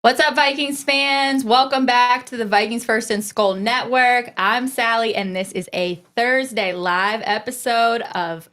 What's up, Vikings fans? Welcome back to the Vikings First and Skol Network. I'm Sally, and this is a Thursday live episode of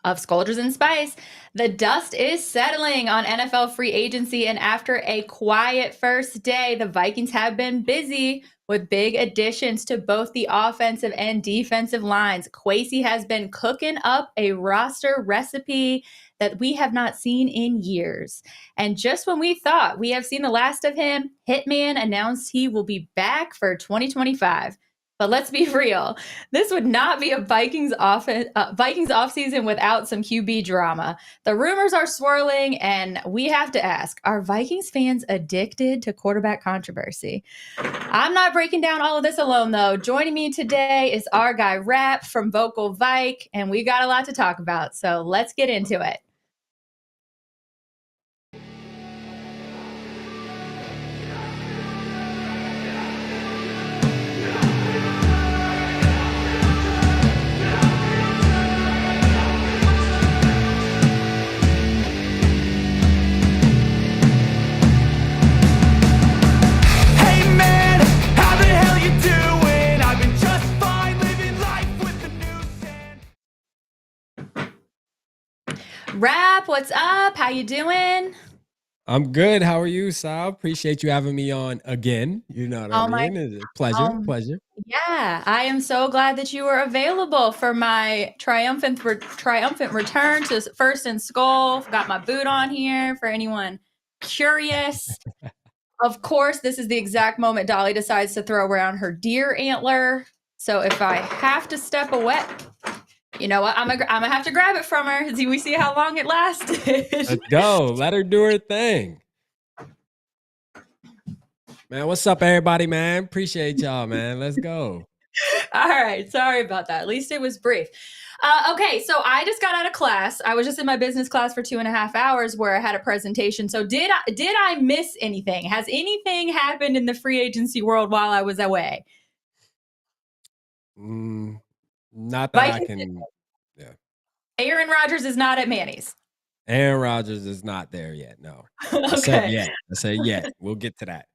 Skoldiers Spice. The dust is settling on NFL free agency, and after a quiet first day, the Vikings have been busy with big additions to both the offensive and defensive lines. Quacy has been cooking up a roster recipe that we have not seen in years. And just when we thought we have seen the last of him, Hitman announced he will be back for 2025. But let's be real, this would not be a Vikings offseason without some QB drama. The rumors are swirling, and we have to ask, are Vikings fans addicted to quarterback controversy? I'm not breaking down all of this alone, though. Joining me today is our guy Rap from Vocal Vike, and we got a lot to talk about, so let's get into it. Rap, what's up? How you doing? I'm good. How are you, Sal? Appreciate you having me on again. You know what I mean? It's a pleasure. Yeah, I am so glad that you were available for my triumphant return to First and Skol. Got my boot on here for anyone curious. Of course, this is the exact moment Dolly decides to throw around her deer antler. So if I have to step away, you know what? I'm gonna have to grab it from her. We see how long it lasted. Let's go. Let her do her thing. Man, what's up, everybody, man? Appreciate y'all, man. Let's go. All right. Sorry about that. At least it was brief. Okay, so I just got out of class. I was just in my business class for 2.5 hours where I had a presentation. So did I miss anything? Has anything happened in the free agency world while I was away? Not that I can. Yeah. Aaron Rodgers is not at Manny's. Aaron Rodgers is not there yet. No. Okay. I said yet. We'll get to that.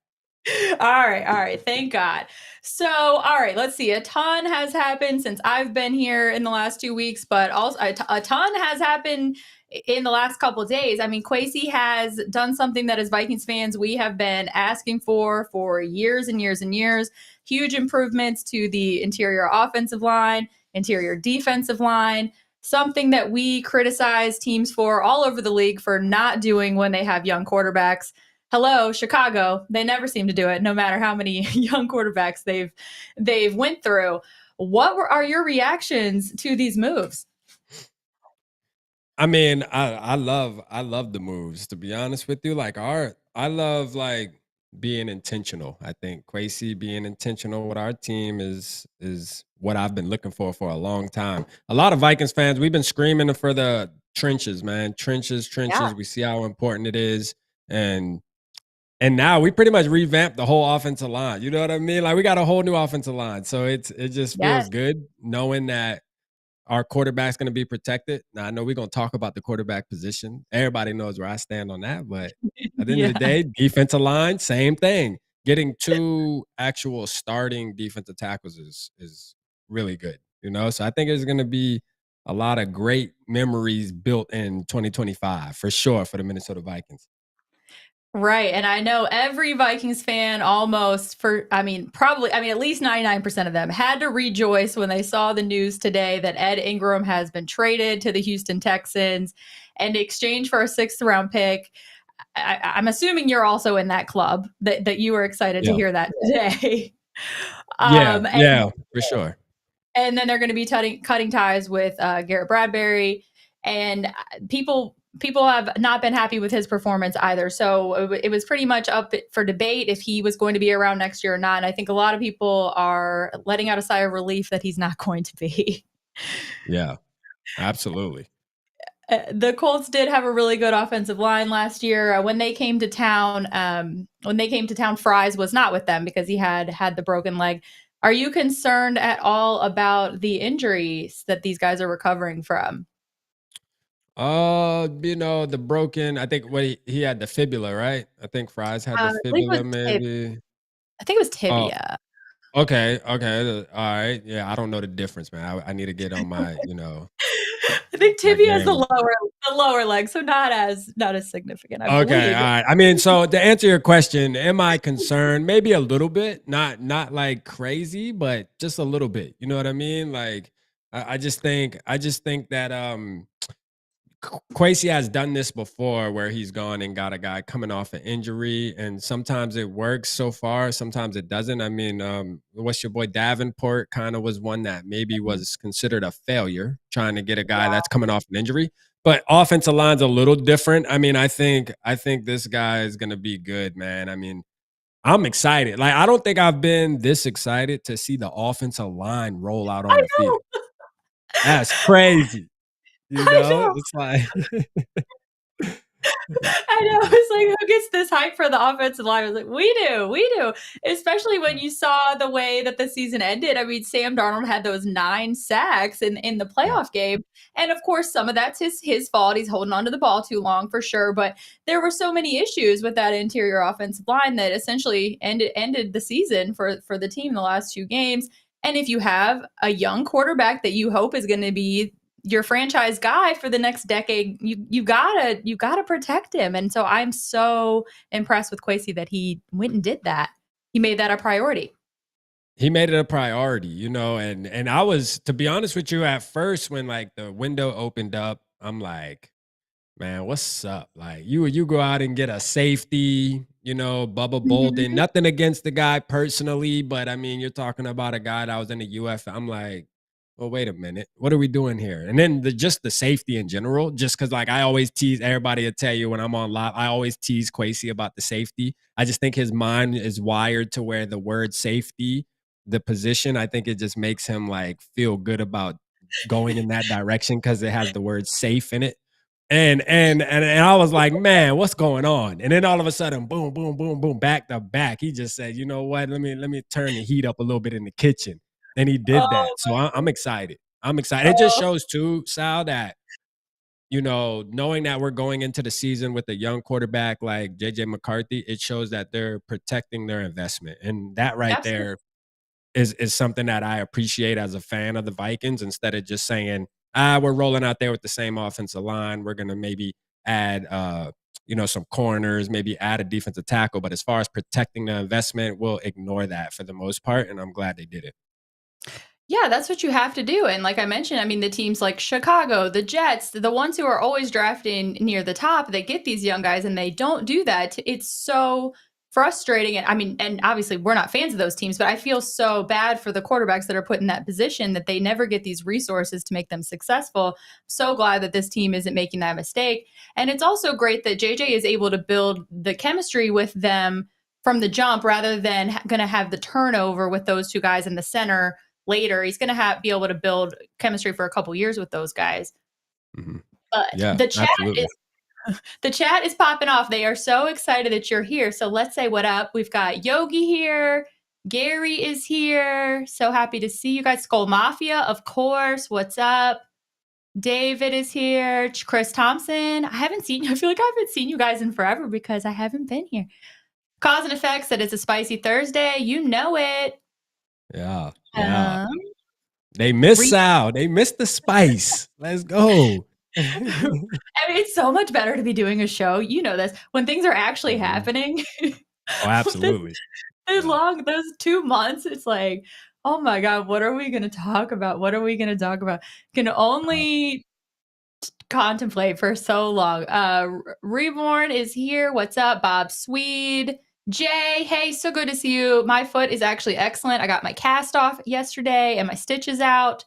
All right. Thank God. So, all right, let's see. A ton has happened since I've been here in the last 2 weeks, but also a ton has happened in the last couple of days. I mean, Quacy has done something that as Vikings fans, we have been asking for years and years and years. Huge improvements to the interior offensive line, interior defensive line, something that we criticize teams for all over the league for not doing when they have young quarterbacks. Hello, Chicago. They never seem to do it, no matter how many young quarterbacks they've went through. What are your reactions to these moves? I mean, I love the moves, to be honest with you. I love being intentional. I think Quacy being intentional with our team is what I've been looking for a long time. A lot of Vikings fans, we've been screaming for the trenches, man. Trenches. Yeah. We see how important it is. And now we pretty much revamped the whole offensive line. You know what I mean? Like, we got a whole new offensive line. So it just feels good knowing that our quarterback's going to be protected. Now, I know we're going to talk about the quarterback position. Everybody knows where I stand on that. But at the end of the day, defensive line, same thing. Getting 2 actual starting defensive tackles is really good. You know, so I think there's going to be a lot of great memories built in 2025 for sure for the Minnesota Vikings. Right. And I know every Vikings fan probably at least 99% of them had to rejoice when they saw the news today that Ed Ingram has been traded to the Houston Texans in exchange for a 6th round pick. I'm assuming you're also in that club, that you were excited to hear that today. Yeah, for sure. And then they're going to be cutting ties with Garrett Bradbury, and people have not been happy with his performance either. So it was pretty much up for debate if he was going to be around next year or not. And I think a lot of people are letting out a sigh of relief that he's not going to be. Yeah, absolutely. The Colts did have a really good offensive line last year. When they came to town, Fries was not with them because he had the broken leg. Are you concerned at all about the injuries that these guys are recovering from? the broken. I think what he had the fibula, right? I think Fries had the I believe it was fibula, maybe. I think it was Oh, tibia. okay, okay, all right. Yeah, I don't know the difference, man. I need to get on I think my tibia is game. the lower leg, so not as significant, I Okay, believe. all right. I mean, so to answer your question, am I concerned? Maybe a little bit, not like crazy, but just a little bit. You know what I mean? Like, I just think that Quacy has done this before where he's gone and got a guy coming off an injury, and sometimes it works so far, sometimes it doesn't. I mean, what's your boy Davenport kind of was one that maybe was considered a failure trying to get a guy that's coming off an injury. But offensive line's a little different. I mean, I think this guy is gonna be good, man. I mean, I'm excited. Like, I don't think I've been this excited to see the offensive line roll out on I the field. know, That's crazy. I know. It's like it's I know. crazy. It's like, who gets this hype for the offensive line? I was like, we do. Especially when you saw the way that the season ended. I mean, Sam Darnold had those 9 sacks in the Yeah. playoff game. And of course, some of that's his fault. He's holding on to the ball too long for sure. But there were so many issues with that interior offensive line that essentially ended the season for the team the last 2 games. And if you have a young quarterback that you hope is going to be your franchise guy for the next decade, you gotta protect him. And so I'm so impressed with Quacy that he went and did that. He made that a priority. He made it a priority, and I was, to be honest with you, at first when like the window opened up, I'm like, man, what's up? Like you go out and get a safety, Bubba Bolden. Mhm. Nothing against the guy personally, but I mean, you're talking about a guy that was in the UF. I'm like, well, wait a minute, what are we doing here? And then just the safety in general, just because like I always tease everybody to tell you when I'm on live, I always tease Quacy about the safety. I just think his mind is wired to where the word safety, the position, I think it just makes him like feel good about going in that direction because it has the word safe in it. And I was like, man, what's going on? And then all of a sudden, boom, boom, boom, boom, back to back. He just said, you know what? Let me turn the heat up a little bit in the kitchen. And he did Oh, that. So I'm excited. I'm excited. It just oh, shows too, Sal, that knowing that we're going into the season with a young quarterback like JJ McCarthy, it shows that they're protecting their investment. And that right absolutely. there is something that I appreciate as a fan of the Vikings, instead of just saying, we're rolling out there with the same offensive line. We're gonna maybe add some corners, maybe add a defensive tackle. But as far as protecting the investment, we'll ignore that for the most part. And I'm glad they did it. Yeah, that's what you have to do. And like I mentioned, I mean, the teams like Chicago, the Jets, the ones who are always drafting near the top, they get these young guys and they don't do that. It's so frustrating. And I mean, and obviously we're not fans of those teams, but I feel so bad for the quarterbacks that are put in that position that they never get these resources to make them successful. So glad that this team isn't making that mistake. And it's also great that JJ is able to build the chemistry with them from the jump rather than going to have the turnover with those 2 guys in the center later. He's going to be able to build chemistry for a couple years with those guys. Mhm. But Yeah, absolutely. the chat is popping off. They are so excited that you're here. So let's say what up. We've got Yogi here. Gary is here. So happy to see you guys. Skol Mafia, of course. What's up? David is here. Chris Thompson. I haven't seen you. I feel like I haven't seen you guys in forever because I haven't been here. Cause and Effects said it's a spicy Thursday. You know it. Yeah, yeah. Um, They miss Re- Sal. They miss the spice. Let's go. I mean, it's so much better to be doing a show. You know this when things are actually Mhm. happening. Oh, this, absolutely. this Yeah. long, those 2 months, it's like, oh my god, what are we going to talk about? What are we going to talk about? Can Uh, only contemplate for so long. Reborn is here. What's up, Bob Swede? Jay, hey, so good to see you. My foot is actually excellent. I got my cast off yesterday and my stitches out.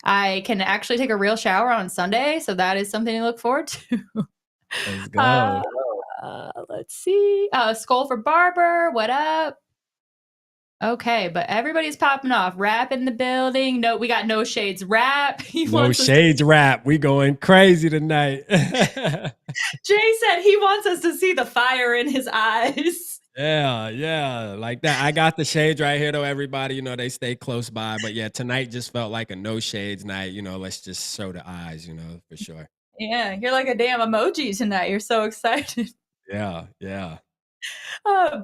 I can actually take a real shower on Sunday, so that is something to look forward to. let's Uh, go. let's see. Skol for Barber, what up? Okay, but everybody's popping off. Rap in the building. No, we got no shades. Rap. He No wants us to. shades rap. We going crazy tonight. Jay said he wants us to see the fire in his eyes. Yeah, yeah, like that. I got the shades right here, though. Everybody, they stay close by. But yeah, tonight just felt like a no shades night. Let's just show the eyes, for sure. Yeah, you're like a damn emoji tonight. You're so excited. Yeah, yeah.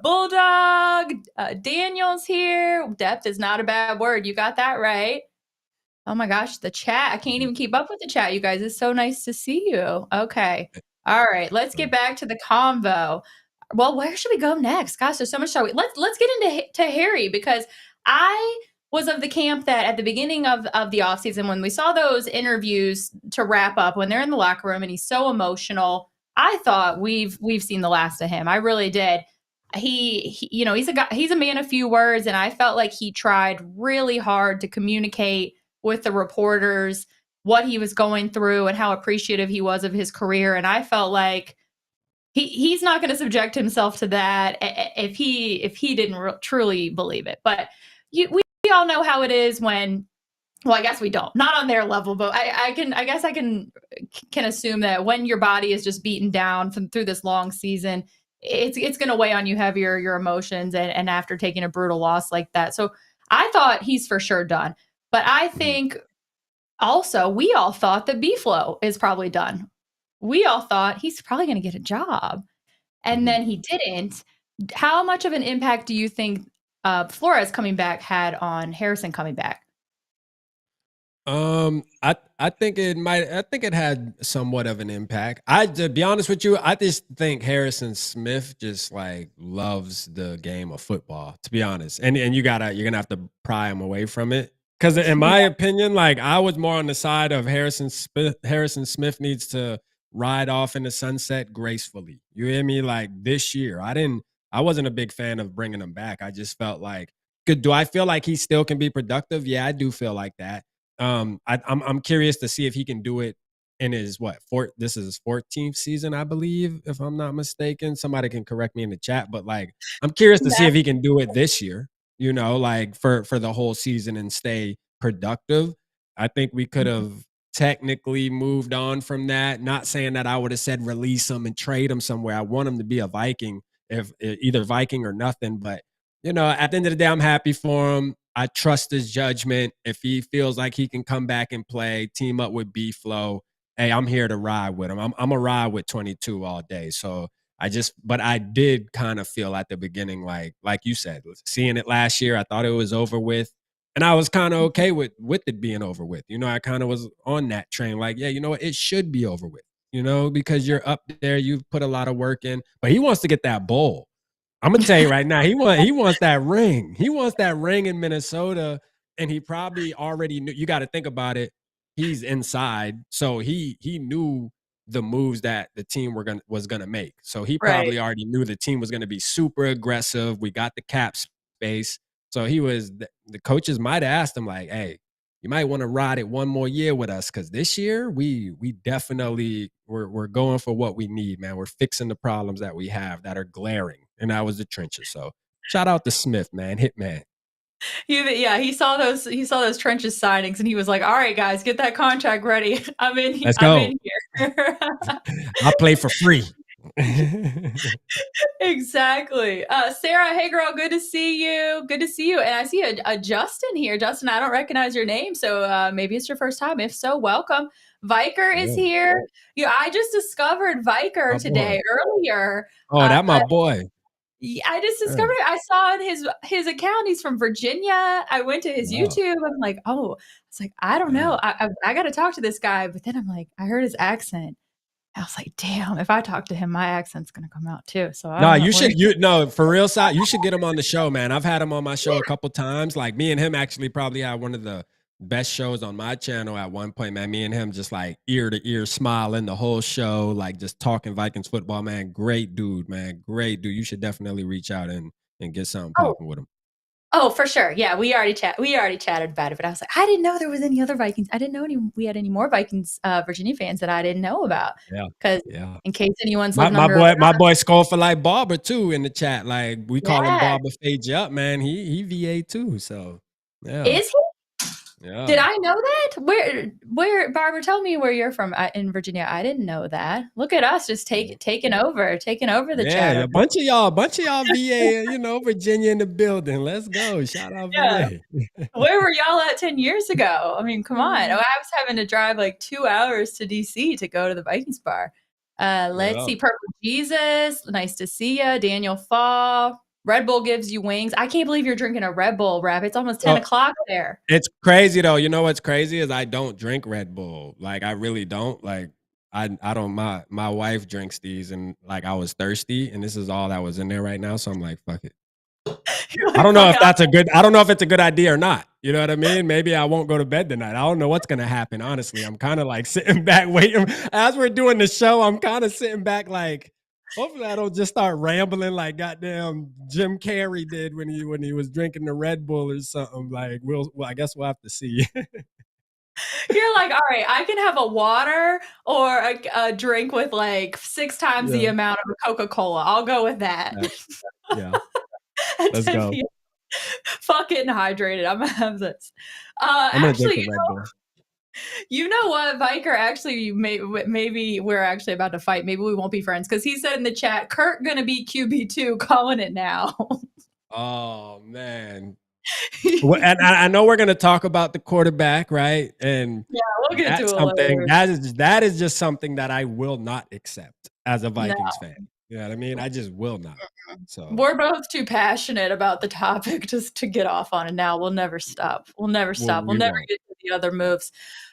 Bulldog, Daniel's here. Depth is not a bad word. You got that right. Oh my gosh, the chat. I can't even keep up with the chat, you guys. It's so nice to see you. Okay. All right, let's get back to the convo. Well, where should we go next? Gosh, there's so much. Let's get into Harry, because I was of the camp that at the beginning of the offseason, when we saw those interviews to wrap up, when they're in the locker room and he's so emotional, I thought we've seen the last of him. I really did. He you know, he's a man of few words, and I felt like he tried really hard to communicate with the reporters what he was going through and how appreciative he was of his career. And I felt like he's not going to subject himself to that if he didn't truly believe it. But we all know how it is when, well, I guess we don't, not on their level, but I guess I can assume that when your body is just beaten down through this long season, it's going to weigh on you heavier, your emotions, and after taking a brutal loss like that. So I thought he's for sure done. But I think also we all thought that B-Flow is probably done. We all thought he's probably going to get a job. And then he didn't. How much of an impact do you think Flores coming back had on Harrison coming back? I think it had somewhat of an impact. To be honest with you, I just think Harrison Smith just like loves the game of football, to be honest. And you're gonna have to pry him away from it. Because in my opinion, like I was more on the side of Harrison Smith needs to ride off in the sunset gracefully. You hear me? Like this year, I wasn't a big fan of bringing him back. I just felt like, do I feel like he still can be productive? Yeah, I do feel like that. I'm curious to see if he can do it in his this is his 14th season, I believe, if I'm not mistaken. Somebody can correct me in the chat, but like I'm curious to see if he can do it this year, you know, like for the whole season and stay productive. I think we could have technically moved on from that. Not saying that I would have said release him and trade him somewhere. I want him to be a Viking, if either Viking or nothing, but you know, at the end of the day, I'm happy for him. I trust his judgment. If he feels like he can come back and play, team up with B-Flow, hey, I'm here to ride with him. I'm a ride with 22 all day. So but I did kind of feel at the beginning, like you said, seeing it last year, I thought it was over with. And I was kind of okay with it being over with. You know, I kind of was on that train, like, yeah, you know what, it should be over with, you know, because you're up there, you've put a lot of work in. But he wants to get that bowl. I'm gonna tell you right now, he wants that ring. He wants that ring in Minnesota, and he probably already knew. You got to think about it. He's inside, so he knew the moves that the team was gonna make. So he probably already knew the team was gonna be super aggressive. We got the cap space, so the coaches might have asked him like, "Hey, you might want to ride it one more year with us, because this year we definitely we're going for what we need, man. We're fixing the problems that we have that are glaring." And that was the trenches. So shout out to Smith, man, Hitman. He saw those trenches signings, and he was like, "All right, guys, get that contract ready. I'm in. Let's I'm go. in here. I'll play for free." Exactly. Sarah, hey girl, good to see you. Good to see you. And I see a Justin here. Justin, I don't recognize your name, so maybe it's your first time. If so, welcome. Viker is here. Yeah, I just discovered Viker today earlier. Oh, that my boy. I just discovered I saw on his account he's from Virginia. I went to his YouTube. I'm like, oh, it's like, I don't know. I got to talk to this guy. But then I'm like, I heard his accent. I was like, damn, if I talk to him, my accent's going to come out too. So for real side, you should get him on the show, man. I've had him on my show a couple times. Like me and him actually probably had one of the best shows on my channel at one point, man. Me and him just like ear to ear smiling the whole show, like just talking Vikings football, man. Great dude, man. Great dude. You should definitely reach out and get something popping with him. Oh, for sure. Yeah, we already chatted about it, but I was like, I didn't know there was any other Vikings. I didn't know we had any more Vikings Virginia fans that I didn't know about. Yeah. Because in case anyone's my boy Skol for like Barber too in the chat. Like we call him Barber Fade You Up, man. He VA too. So yeah. Is he? Yeah. Did I know that? Where, Barbara, tell me where you're from in Virginia. I didn't know that. Look at us just taking over the Yeah, chatter. a bunch of y'all VA, Virginia in the building. Let's go. Shout out Yeah. VA. Where were y'all at 10 years ago? I mean, come on. Oh, I was having to drive like 2 hours to DC to go to the Vikings bar. Let's Yeah. see. Purple Jesus, nice to see you. Daniel Fall. Red Bull gives you wings. I can't believe you're drinking a Red Bull, Rap. It's almost 10 Oh, o'clock there. it's crazy though. You know what's crazy is I don't drink Red Bull. Like I really don't. Like I don't my wife drinks these and like I was thirsty and this is all that was in there right now. So I'm like, fuck it. You're I like, don't know fuck if it. I don't know if it's a good idea or not. You know what I mean? Maybe I won't go to bed tonight. I don't know what's gonna happen, honestly. I'm kind of like sitting back waiting. As we're doing the show, I'm kind of sitting back like, hopefully I don't just start rambling like goddamn Jim Carrey did when he was drinking the Red Bull or something. Like, well, I guess we'll have to see. You're like, all right, I can have a water or a drink with like 6 times the Yeah. amount of a Coca-Cola. I'll go with that. Yeah. At Let's 10 go. p.m. Fuck getting hydrated. I'm gonna have this. I'm gonna drink Actually, the Red Bull. you know what, Viker? Actually, maybe we're actually about to fight. Maybe we won't be friends because he said in the chat, "Kurt gonna be QB2." Calling it now. Oh man. Well, and I know we're gonna talk about the quarterback, right? And Yeah, we'll get to that's it something later. that is just something that I will not accept as a No. Vikings fan. You know what I mean? I just will not. So We're both too passionate about the topic just to get off on it now. We'll never stop. We'll never stop. We'll we never won't. get to the other moves.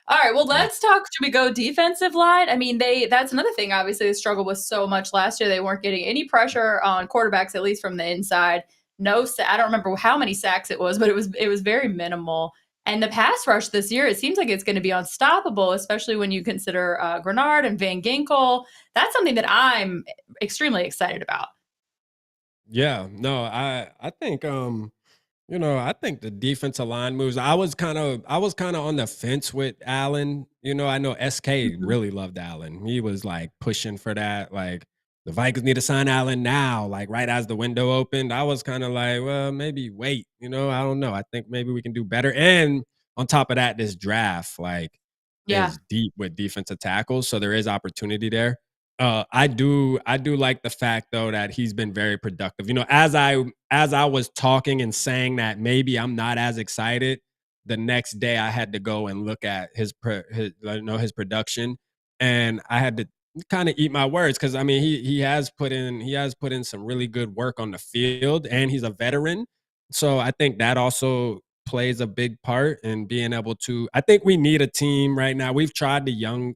All right, well, Yeah. let's talk. Should we go defensive line? I mean, that's another thing, obviously, they struggled with so much last year. They weren't getting any pressure on quarterbacks, at least from the inside. I don't remember how many sacks it was, but it was very minimal. And the pass rush this year, it seems like it's going to be unstoppable, especially when you consider Grenard and Van Ginkel. That's something that I'm extremely excited about. Yeah. No, I think I think the defensive line moves. I was kind of on the fence with Allen. I know SK Mhm. really loved Allen. He was like pushing for that. Like the Vikings need to sign Allen now, like right as the window opened. I was kind of like, well, maybe wait. I don't know. I think maybe we can do better. And on top of that, this draft Yeah. is deep with defensive tackles, so there is opportunity there. I do like the fact though that he's been very productive. As I was talking and saying that maybe I'm not as excited, the next day I had to go and look at his production, and I had to kind of eat my words because I mean he has put in some really good work on the field, and he's a veteran, so I think that also plays a big part in being able to. I think we need a team right now. We've tried the young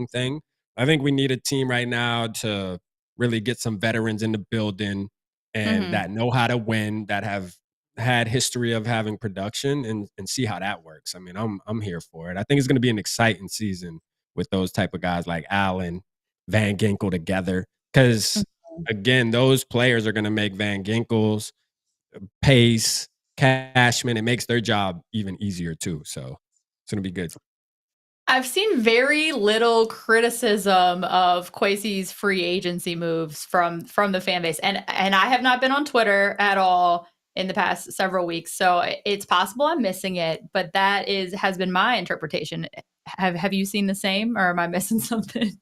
thing. I think we need a team right now to really get some veterans in the building and Mhm. that know how to win, that have had history of having production and see how that works. I mean, I'm here for it. I think it's going to be an exciting season with those type of guys like Allen, Van Ginkel together cuz Mhm. again, those players are going to make Van Ginkel's Pace, Cashman, it makes their job even easier too. So it's going to be good. I've seen very little criticism of Quacy's free agency moves from the fan base, and I have not been on Twitter at all in the past several weeks, so it's possible I'm missing it, but has been my interpretation. Have you seen the same, or am I missing something?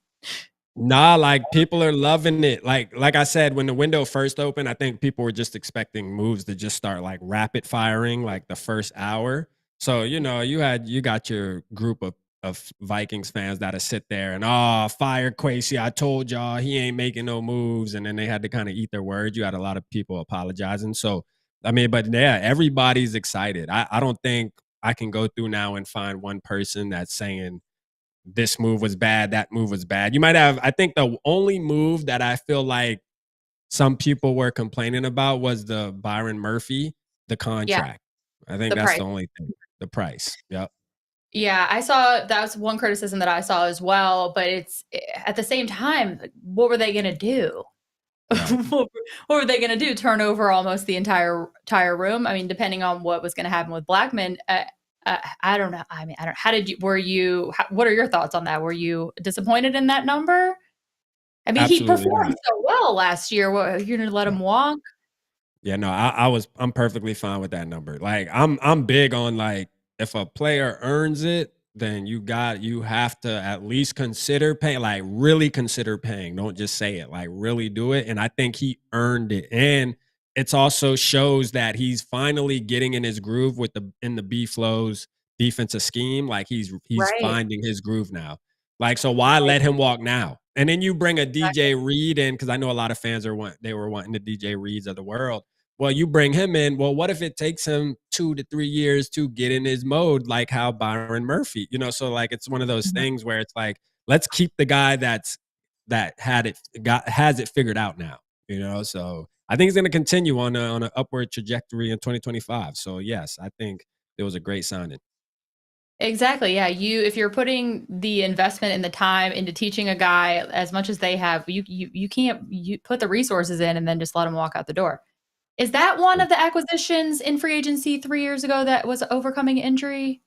Nah, like people are loving it. Like I said, when the window first opened, I think people were just expecting moves to just start like rapid firing like the first hour. So, you got your group of Vikings fans that'll sit there and fire Quacy. I told y'all he ain't making no moves. And then they had to kind of eat their words. You had a lot of people apologizing. So I mean, but yeah, everybody's excited. I don't think I can go through now and find one person that's saying this move was bad, that move was bad. You might have, I think the only move that I feel like some people were complaining about was the Byron Murphy, the Yeah, contract. I think the that's price. the only thing, the price. Yep. Yeah, I saw that was one criticism that I saw as well, but at the same time, what were they gonna do? Right. What were they gonna do? Turn over almost the entire room? I mean, depending on what was gonna happen with Blackman, I don't know. I mean, I don't. How did you? What are your thoughts on that? Were you disappointed in that number? I mean, he Absolutely performed not. so well last year. What, you're gonna let Yeah. him walk? Yeah, no, I'm perfectly fine with that number. Like I'm big on like if a player earns it, then you have to at least consider paying, like really consider paying. Don't just say it, like really do it. And I think he earned it. And it's also shows that he's finally getting in his groove with the B flows defensive scheme. Like he's Right. finding his groove now. Like, so why Right. let him walk now? And then you bring a DJ Reed in, because I know a lot of fans they were wanting the DJ Reeds of the world. Well, you bring him in. Well, what if it takes him 2 to 3 years to get in his mode, like how Byron Murphy, so like it's one of those Mhm. things where it's like, let's keep the guy has it figured out now, So I think he's going to continue on an upward trajectory in 2025. So yes, I think it was a great signing. Exactly. Yeah. If you're putting the investment and the time into teaching a guy as much as they have, you can't you put the resources in and then just let him walk out the door. Is that one of the acquisitions in free agency 3 years ago that was overcoming injury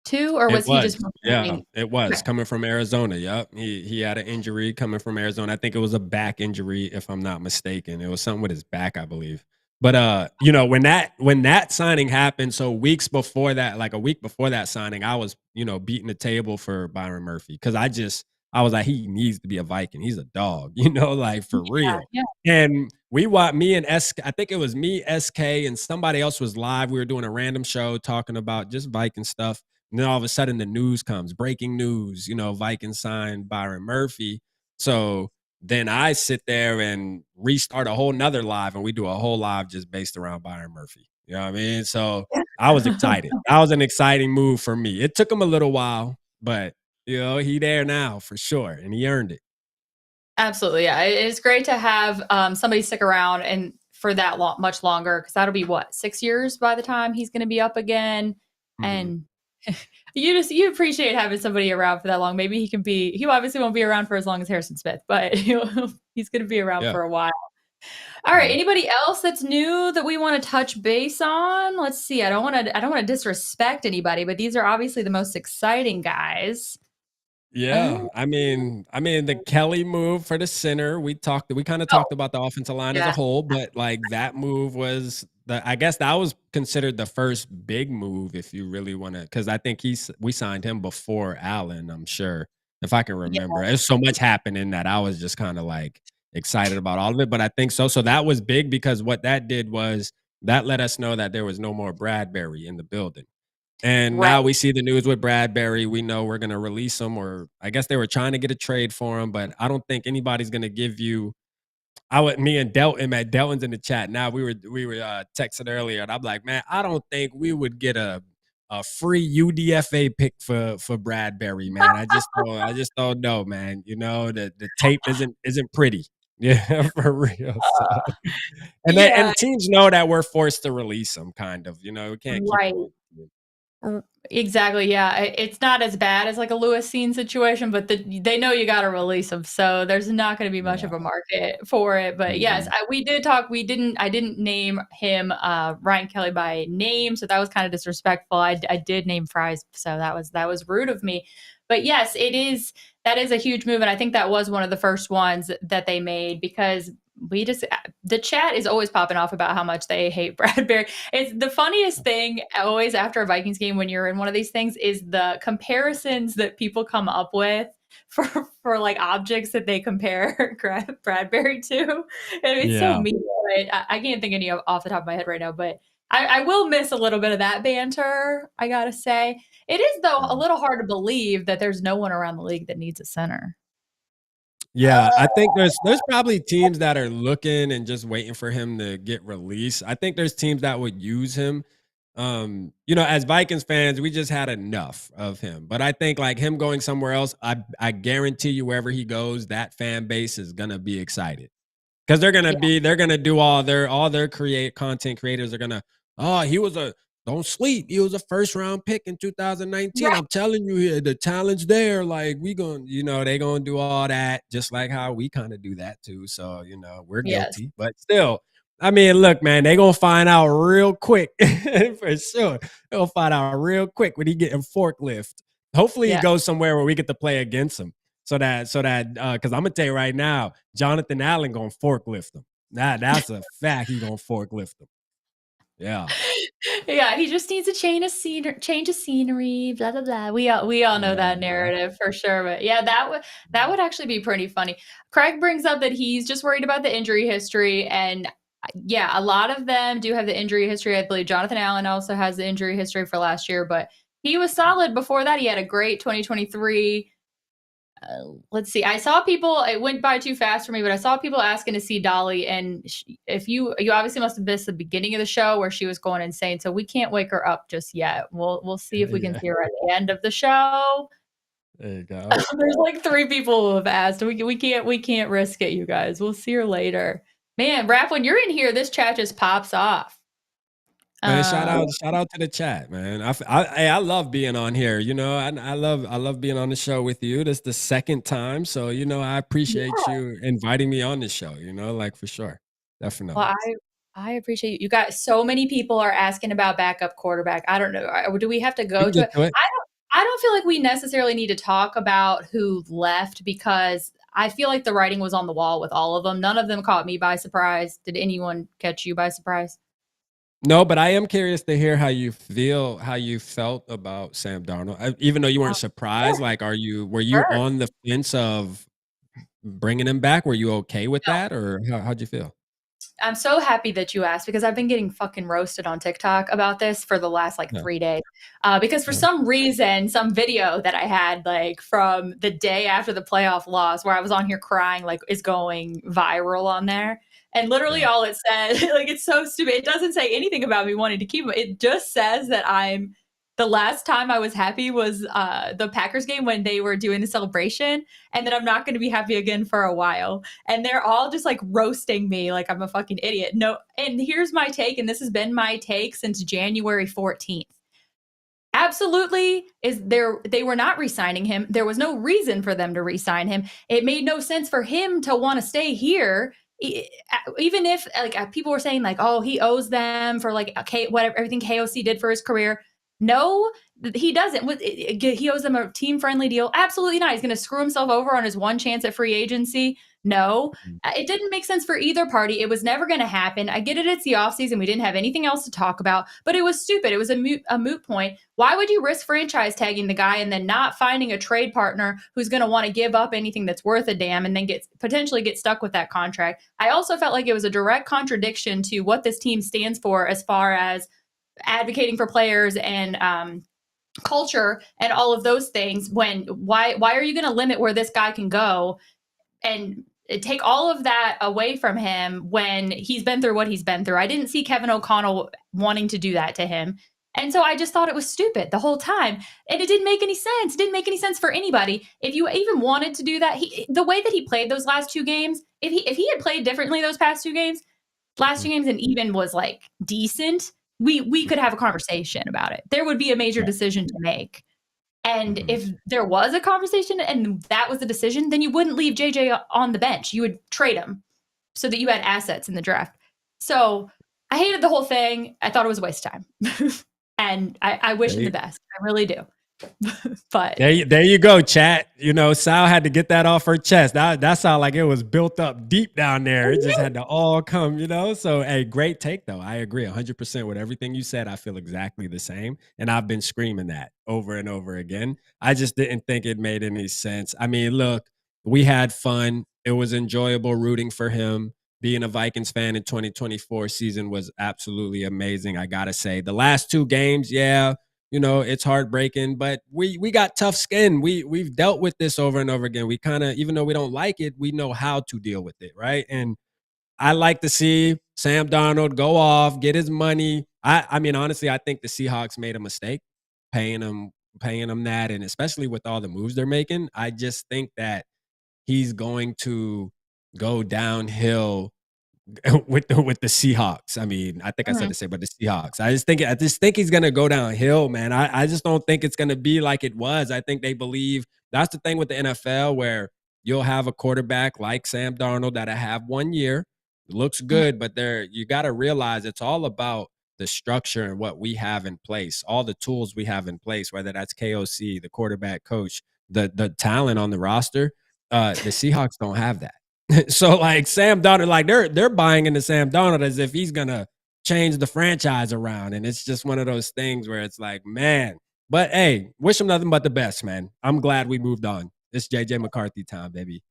too, or It was he just was. Yeah, returning? it was Okay. coming from Arizona. Yep. He had an injury coming from Arizona. I think it was a back injury, if I'm not mistaken. It was something with his back, I believe. But when that signing happened, so weeks before that, like a week before that signing, I was, beating the table for Byron Murphy, because I was like, he needs to be a Viking. He's a dog, like for Yeah. real. Yeah. And me and SK, I think it was me, SK, and somebody else was live. We were doing a random show talking about just Viking stuff. And then all of a sudden the news comes, breaking news, Vikings signed Byron Murphy. So then I sit there and restart a whole nother live, and we do a whole live just based around Byron Murphy. You know what I mean? So I was excited. That was an exciting move for me. It took him a little while, but he there now for sure, and he earned it. Absolutely. Yeah. It's great to have somebody stick around and for that much longer, because that'll be what, 6 years by the time he's going to be up again. Mhm. And you appreciate having somebody around for that long. Maybe he obviously won't be around for as long as Harrison Smith, but he's going to be around Yeah. for a while. All right. Mhm. Anybody else that's new that we want to touch base on? Let's see. I don't want to disrespect anybody, but these are obviously the most exciting guys. Yeah, Uh, I mean the Kelly move for the center. We kind of oh, talked about the offensive line as a yeah. whole, but like that move was I guess that was considered the first big move, if you really want to, because I think we signed him before Allen, I'm sure, if I can Yeah. remember. There's so much happening that I was just kind of like excited about all of it, but I think so. So that was big, because what that did was that let us know that there was no more Bradbury in the building. And Right. now we see the news with Bradbury. We know we're going to release him, or I guess they were trying to get a trade for him, but I don't think anybody's going to give you. Me and Delton, man, Delton's in the chat now. We were texting earlier, and I'm like, man, I don't think we would get a free UDFA pick for Bradbury, man. I just don't know, man. The tape isn't pretty. Yeah, for real. So, Yeah. and teams know that we're forced to release him, kind of. We can't keep Right. him on. Exactly. Yeah. It's not as bad as like a Lewis scene situation, but they know you got to release them. So there's not going to be much of Yeah. a market for it. But yes, Mhm. we did talk. I didn't name him Ryan Kelly by name. So that was kind of disrespectful. I did name Fries. So that was rude of me. But yes, that is a huge move. And I think that was one of the first ones that they made, because the chat is always popping off about how much they hate Bradbury. It's the funniest thing always after a Vikings game when you're in one of these things is the comparisons that people come up with for for like objects that they compare Bradbury to. And it's so Yeah. mean. I can't think of any off the top of my head right now, but I will miss a little bit of that banter, I gotta say. It is, though, a Mhm. little hard to believe that there's no one around the league that needs a center. Yeah, I think there's probably teams that are looking and just waiting for him to get released. I think there's teams that would use him. As Vikings fans, we just had enough of him. But I think like him going somewhere else, I guarantee you wherever he goes, that fan base is gonna be excited. Because Yeah. they're gonna do all their create content creators are gonna, oh, he was a don't sleep. He was a first round pick in 2019. Right. I'm telling you here, the talent's there. Like we gonna, they gonna do all that, just like how we kind of do that too. So, we're Yes. guilty, but still, I mean, look, man, they gonna find out real quick for sure. They'll find out real quick when he getting forklift. Hopefully he Yeah. goes somewhere where we get to play against him. So that because I'm gonna tell you right now, Jonathan Allen gonna forklift him. That's a fact. He gonna forklift him. Yeah. Yeah, he just needs a change of scenery, blah blah blah. We all know that Yeah. narrative for sure. But yeah, that would actually be pretty funny. Craig brings up that he's just worried about the injury history, and yeah, a lot of them do have the injury history. I believe Jonathan Allen also has the injury history for last year, but he was solid before that. He had a great 2023. Let's see. I saw people. It went by too fast for me, but I saw people asking to see Dolly. And if you obviously must have missed the beginning of the show where she was going insane. So we can't wake her up just yet. We'll see if we can Yeah. see her at the end of the show. There you go. There's like 3 people who have asked. We can't risk it, you guys. We'll see her later. Man, Rap, when you're in here, this chat just pops off. Man, Uh, shout out to the chat, man. I love being on here. You know, I love being on the show with you. This is the second time, so you know I appreciate yeah. you inviting me on the show. You know, like for sure, Well, definitely. I appreciate you. You got so many people are asking about backup quarterback. I don't know. Do we have to We go can to get it? to it. I don't feel like we necessarily need to talk about who left because I feel like the writing was on the wall with all of them. None of them caught me by surprise. Did anyone catch you by surprise? No, but I am curious to hear how you felt about Sam Darnold. Even though you Oh, weren't surprised, sure, like, were you sure. on the fence of bringing him back? Were you okay with No. that, or how'd you feel? I'm so happy that you asked because I've been getting fucking roasted on TikTok about this for the last like Yeah, 3 days. Because for yeah, some reason, some video that I had like from the day after the playoff loss, where I was on here crying, like is going viral on there. And literally yeah. all it said, like it's so stupid. It doesn't say anything about me wanting to keep him. It just says that the last time I was happy was the Packers game when they were doing the celebration, and then I'm not going to be happy again for a while, and they're all just like roasting me like I'm a fucking idiot. No, and here's my take, and this has been my take since January 14th. Absolutely is there they were not re-signing him. There was no reason for them to re-sign him. It made no sense for him to want to stay here. Even if like people were saying like, oh, he owes them for like whatever everything KOC did for his career. No, he doesn't. He owes them a team friendly deal. Absolutely not. He's going to screw himself over on his one chance at free agency. No, Mhm. it didn't make sense for either party. It was never going to happen. I get it. It's the offseason. We didn't have anything else to talk about, but it was stupid. It was a moot point. Why would you risk franchise tagging the guy and then not finding a trade partner who's going to want to give up anything that's worth a damn and then potentially get stuck with that contract? I also felt like it was a direct contradiction to what this team stands for as far as advocating for players and culture and all of those things. Why are you going to limit where this guy can go and take all of that away from him when he's been through what he's been through? I didn't see Kevin O'Connell wanting to do that to him. And so I just thought it was stupid the whole time. And it didn't make any sense. It didn't make any sense for anybody. If you even wanted to do that, the way that he played those last 2 games, if he had played differently those past 2 games, last 2 games and even was like decent, we could have a conversation about it. There would be a major Right. decision to make. And Mhm. if there was a conversation and that was the decision, then you wouldn't leave JJ on the bench. You would trade him so that you had assets in the draft. So I hated the whole thing. I thought it was a waste of time. And I wish him the best. I really do. But There you go, chat. You know, Sal had to get that off her chest. That sounded like it was built up deep down there. It just had to all come, you know. So, hey, great take though. I agree 100% with everything you said. I feel exactly the same, and I've been screaming that over and over again. I just didn't think it made any sense. I mean, look, we had fun. It was enjoyable rooting for him. Being a Vikings fan in 2024 season was absolutely amazing. I gotta say, the last 2 games, yeah, you know, it's heartbreaking, but we got tough skin. We've dealt with this over and over again. We kind of, even though we don't like it, we know how to deal with it, right? And I like to see Sam Darnold go off, get his money. I mean, honestly, I think the Seahawks made a mistake paying him that, and especially with all the moves they're making. I just think that he's going to go downhill with the Seahawks. I mean, I think I said mhm, the same, but the Seahawks. I just think he's gonna go downhill, man. I just don't think it's gonna be like it was. I think they believe that's the thing with the NFL where you'll have a quarterback like Sam Darnold that'll have 1 year, looks mhm, good, but you gotta realize it's all about the structure and what we have in place, all the tools we have in place, whether that's KOC, the quarterback coach, the talent on the roster. The Seahawks don't have that. So like Sam Darnold, like they're buying into Sam Darnold as if he's gonna change the franchise around. And it's just one of those things where it's like, man. But hey, wish him nothing but the best, man. I'm glad we moved on. It's JJ McCarthy time, baby.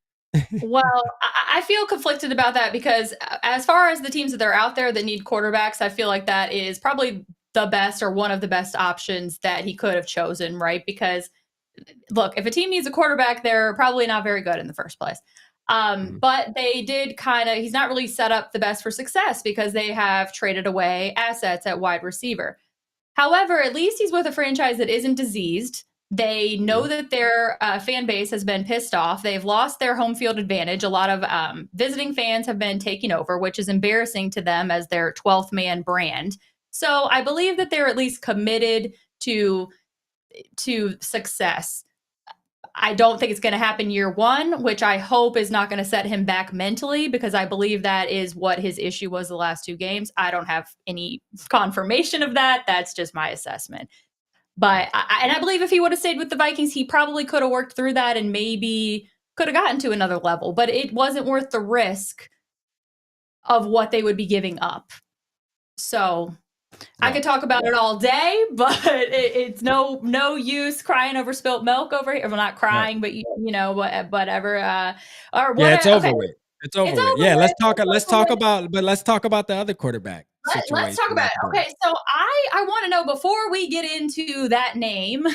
Well, I feel conflicted about that because as far as the teams that are out there that need quarterbacks, I feel like that is probably the best or one of the best options that he could have chosen, right? Because look, if a team needs a quarterback, they're probably not very good in the first place. But they did he's not really set up the best for success because they have traded away assets at wide receiver. However, at least he's with a franchise that isn't diseased. They know that their fan base has been pissed off. They've lost their home field advantage. A lot of visiting fans have been taking over, which is embarrassing to them as their 12th man brand. So I believe that they're at least committed to success. I don't think it's going to happen year one, which I hope is not going to set him back mentally because I believe that is what his issue was the last 2 games. I don't have any confirmation of that. That's just my assessment. But I believe if he would have stayed with the Vikings, he probably could have worked through that and maybe could have gotten to another level. But it wasn't worth the risk of what they would be giving up. So I could talk about it all day, but it's no use crying over spilt milk over here. Well, not crying, but whatever. Or what? Yeah, it's over okay. with. It's over with. Yeah, let's talk about the other quarterback situation. Let's talk about it. Okay, so I want to know before we get into that name.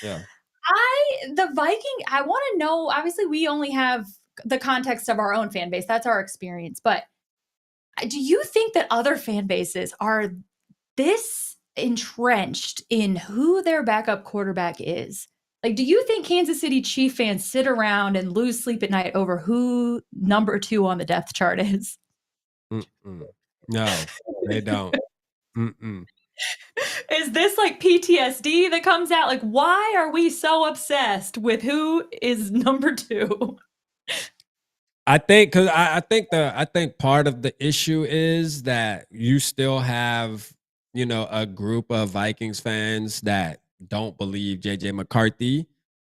Yeah. I want to know, obviously we only have the context of our own fan base. That's our experience. But do you think that other fan bases are this entrenched in who their backup quarterback is? Like, do you think Kansas City Chief fans sit around and lose sleep at night over who number 2 on the depth chart is? No, they don't. Is this like PTSD that comes out? Like, why are we so obsessed with who is number 2? I think because I think part of the issue is that you still have a group of Vikings fans that don't believe JJ McCarthy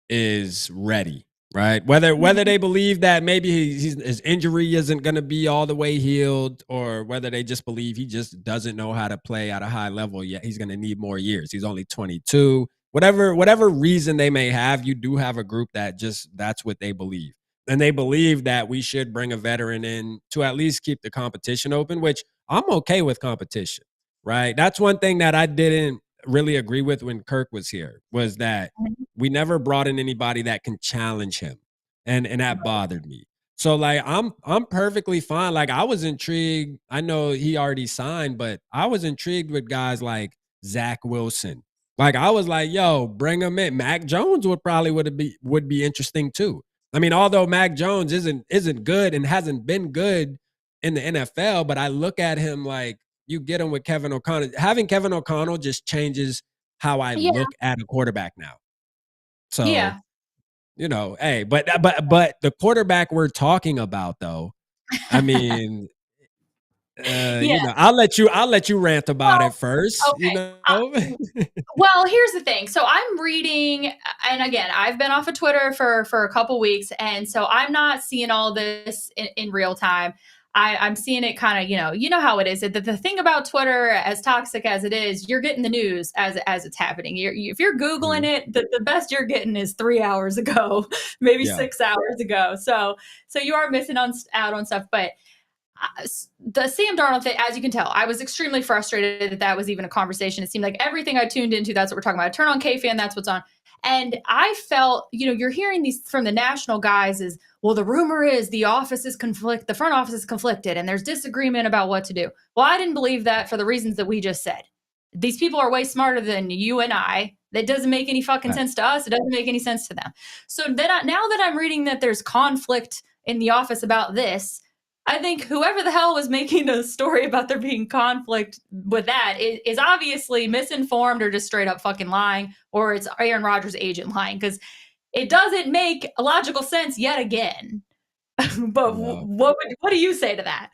is ready, right? Whether they believe that maybe his injury isn't going to be all the way healed, or whether they just believe he just doesn't know how to play at a high level yet. He's going to need more years. He's only 22. Whatever reason they may have, you do have a group that that's what they believe. And they believe that we should bring a veteran in to at least keep the competition open, which I'm okay with competition, right? That's one thing that I didn't really agree with when Kirk was here, was that we never brought in anybody that can challenge him. And that bothered me. So like I'm perfectly fine. Like I was intrigued. I know he already signed, but I was intrigued with guys like Zach Wilson. Like I was like, yo, bring him in. Mac Jones would be interesting too. I mean, although Mac Jones isn't good and hasn't been good in the NFL, but I look at him like you get him with Kevin O'Connell. Having Kevin O'Connell just changes how I look at a quarterback now. So, hey, but the quarterback we're talking about though, I mean, I'll let you rant about it first, Okay. Well, here's the thing. So I'm reading, and again, I've been off of Twitter for a couple weeks, and so I'm not seeing all this in real time. I'm seeing it kind of, you know how it is. The thing about Twitter, as toxic as it is, you're getting the news as it's happening. If you're Googling it, the best you're getting is 3 hours ago, maybe 6 hours ago. So you are missing out on stuff, but the Sam Darnold thing, as you can tell, I was extremely frustrated that was even a conversation. It seemed like everything I tuned into, that's what we're talking about. I turn on KFan, that's what's on. And I felt, you're hearing these from the national guys is, well, the rumor is the front office is conflicted and there's disagreement about what to do. Well, I didn't believe that for the reasons that we just said. These people are way smarter than you and I. That doesn't make any fucking sense to us. It doesn't make any sense to them. So then now that I'm reading that there's conflict in the office about this, I think whoever the hell was making a story about there being conflict with that is obviously misinformed or just straight up fucking lying, or it's Aaron Rodgers' agent lying, because it doesn't make a logical sense yet again. But what do you say to that?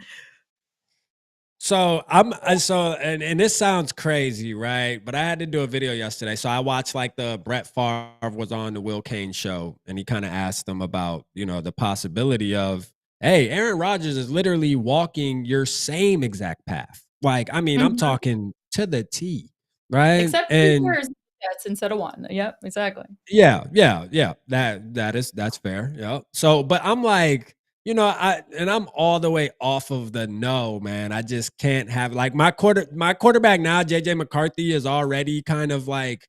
So and this sounds crazy, right? But I had to do a video yesterday. So I watched like the Brett Favre was on the Will Kane show, and he kind of asked them about, the possibility of, hey, Aaron Rodgers is literally walking your same exact path. Like, I mean, I'm Mhm. talking to the T, right? Except 2 And years Jets instead of 1. Yep, exactly. yeah. That's fair. Yeah. So, but I'm like, I'm all the way off of the no, man. I just can't have like my quarterback now, JJ McCarthy is already kind of like,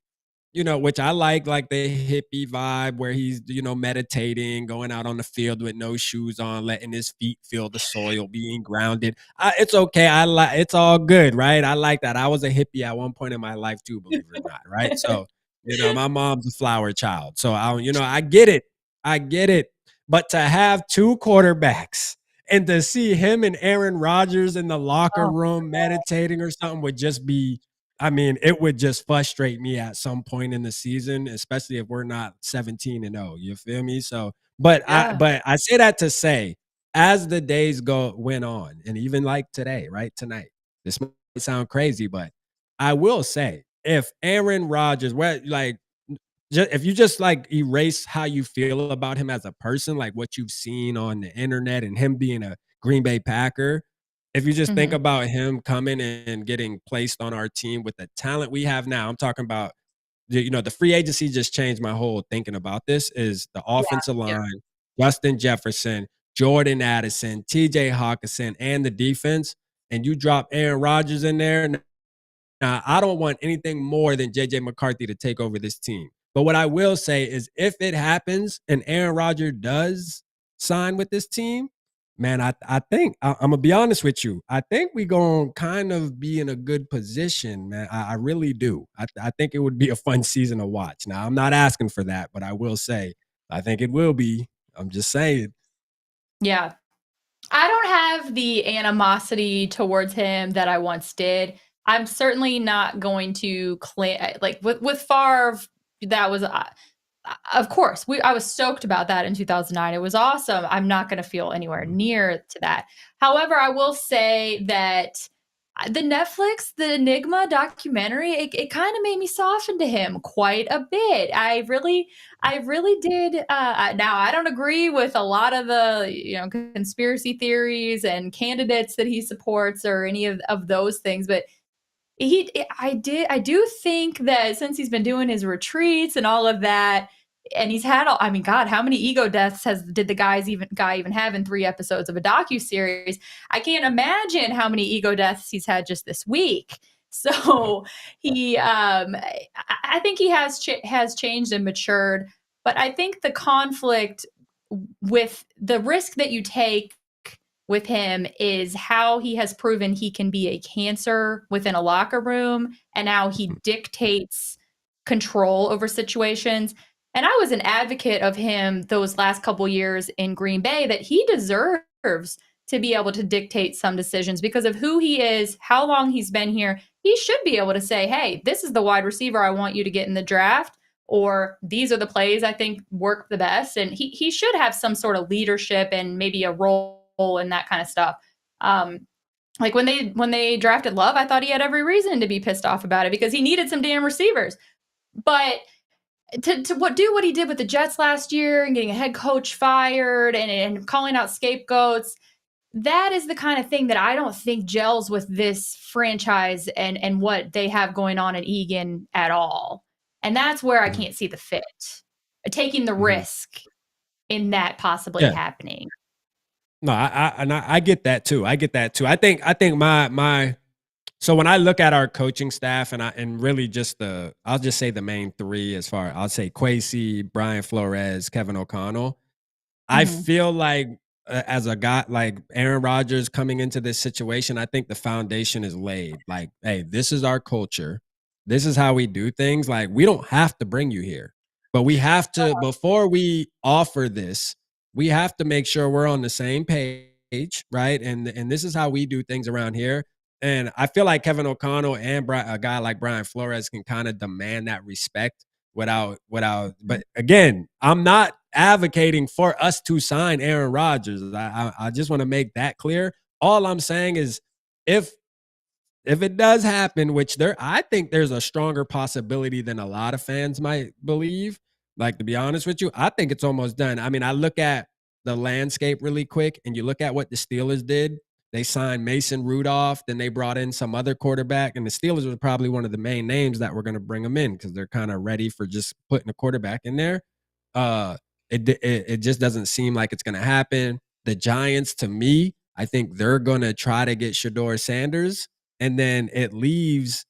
which I like the hippie vibe where he's, meditating, going out on the field with no shoes on, letting his feet feel the soil, being grounded. It's okay. It's all good, right? I like that. I was a hippie at one point in my life too, believe it or not, right? So, my mom's a flower child. So I get it. I get it. But to have two quarterbacks and to see him and Aaron Rodgers in the locker Oh, room meditating or something would just be, I mean, it would just frustrate me at some point in the season, especially if we're not 17-0. You feel me? So, yeah. but I say that to say, as the days went on, and even like today, right? Tonight, this might sound crazy, but I will say, if Aaron Rodgers, where like if you just like erase how you feel about him as a person, like what you've seen on the internet and him being a Green Bay Packer, if you just think Mhm. about him coming and getting placed on our team with the talent we have now, I'm talking about the free agency just changed my whole thinking about this is the Yeah, offensive yeah. line, Justin Jefferson, Jordan Addison, TJ Hawkinson, and the defense, and you drop Aaron Rodgers in there. Now, I don't want anything more than JJ McCarthy to take over this team. But what I will say is if it happens and Aaron Rodgers does sign with this team, man, I think I'm gonna be honest with you. I think we gonna kind of be in a good position, man. I really do. I think it would be a fun season to watch. Now, I'm not asking for that, but I will say I think it will be. I'm just saying. Yeah. I don't have the animosity towards him that I once did. I'm certainly not going to claim like with Favre. That was, of course, I was stoked about that in 2009. It was awesome. I'm not going to feel anywhere Mhm. near to that. However, I will say that the Netflix, the Enigma documentary, it kind of made me soften to him quite a bit. I really did. Now I don't agree with a lot of the conspiracy theories and candidates that he supports or any of those things, but I do think that since he's been doing his retreats and all of that, and he's had all, I mean, God, how many ego deaths did the guy even have in 3 episodes of a docu-series? I can't imagine how many ego deaths he's had just this week. So I think he has changed and matured, but I think the conflict with the risk that you take with him is how he has proven he can be a cancer within a locker room and how he dictates control over situations. And I was an advocate of him those last couple years in Green Bay that he deserves to be able to dictate some decisions because of who he is, how long he's been here. He should be able to say, hey, this is the wide receiver I want you to get in the draft, or these are the plays I think work the best. And he should have some sort of leadership and maybe a role and that kind of stuff. Like when they drafted Love, I thought he had every reason to be pissed off about it because he needed some damn receivers. But to what he did with the Jets last year and getting a head coach fired and calling out scapegoats, that is the kind of thing that I don't think gels with this franchise and what they have going on at Egan at all. And that's where I Mhm. can't see the fit. Taking the Mhm. risk in that possibly Yeah. happening. No, I get that too. I get that too. I think my so when I look at our coaching staff and really just I'll just say the main three as far I'll say Quacy, Brian Flores, Kevin O'Connell. I Mhm. feel like as a guy like Aaron Rodgers coming into this situation, I think the foundation is laid. Like, hey, this is our culture. This is how we do things. Like, we don't have to bring you here, but we have to, before we offer this, we have to make sure we're on the same page, right? And this is how we do things around here. And I feel like Kevin O'Connell and a guy like Brian Flores can kind of demand that respect but again, I'm not advocating for us to sign Aaron Rodgers. I just want to make that clear. All I'm saying is if it does happen, which I think there's a stronger possibility than a lot of fans might believe. Like, to be honest with you, I think it's almost done. I mean, I look at the landscape really quick and you look at what the Steelers did. They signed Mason Rudolph, then they brought in some other quarterback, and the Steelers were probably one of the main names that were going to bring them in because they're kind of ready for just putting a quarterback in there. It just doesn't seem like it's going to happen. The Giants, to me, I think they're going to try to get Shedeur Sanders, and then it leaves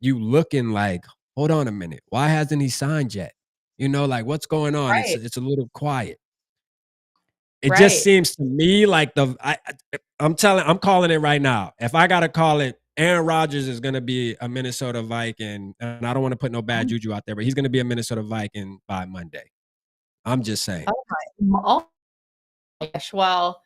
you looking like, hold on a minute, why hasn't he signed yet? Like what's going on? Right. It's a little quiet. It just Right. seems to me like I'm calling it right now. If I gotta call it, Aaron Rodgers is gonna be a Minnesota Viking, and I don't want to put no bad juju out there, but he's gonna be a Minnesota Viking by Monday. I'm just saying. Oh my gosh. Well,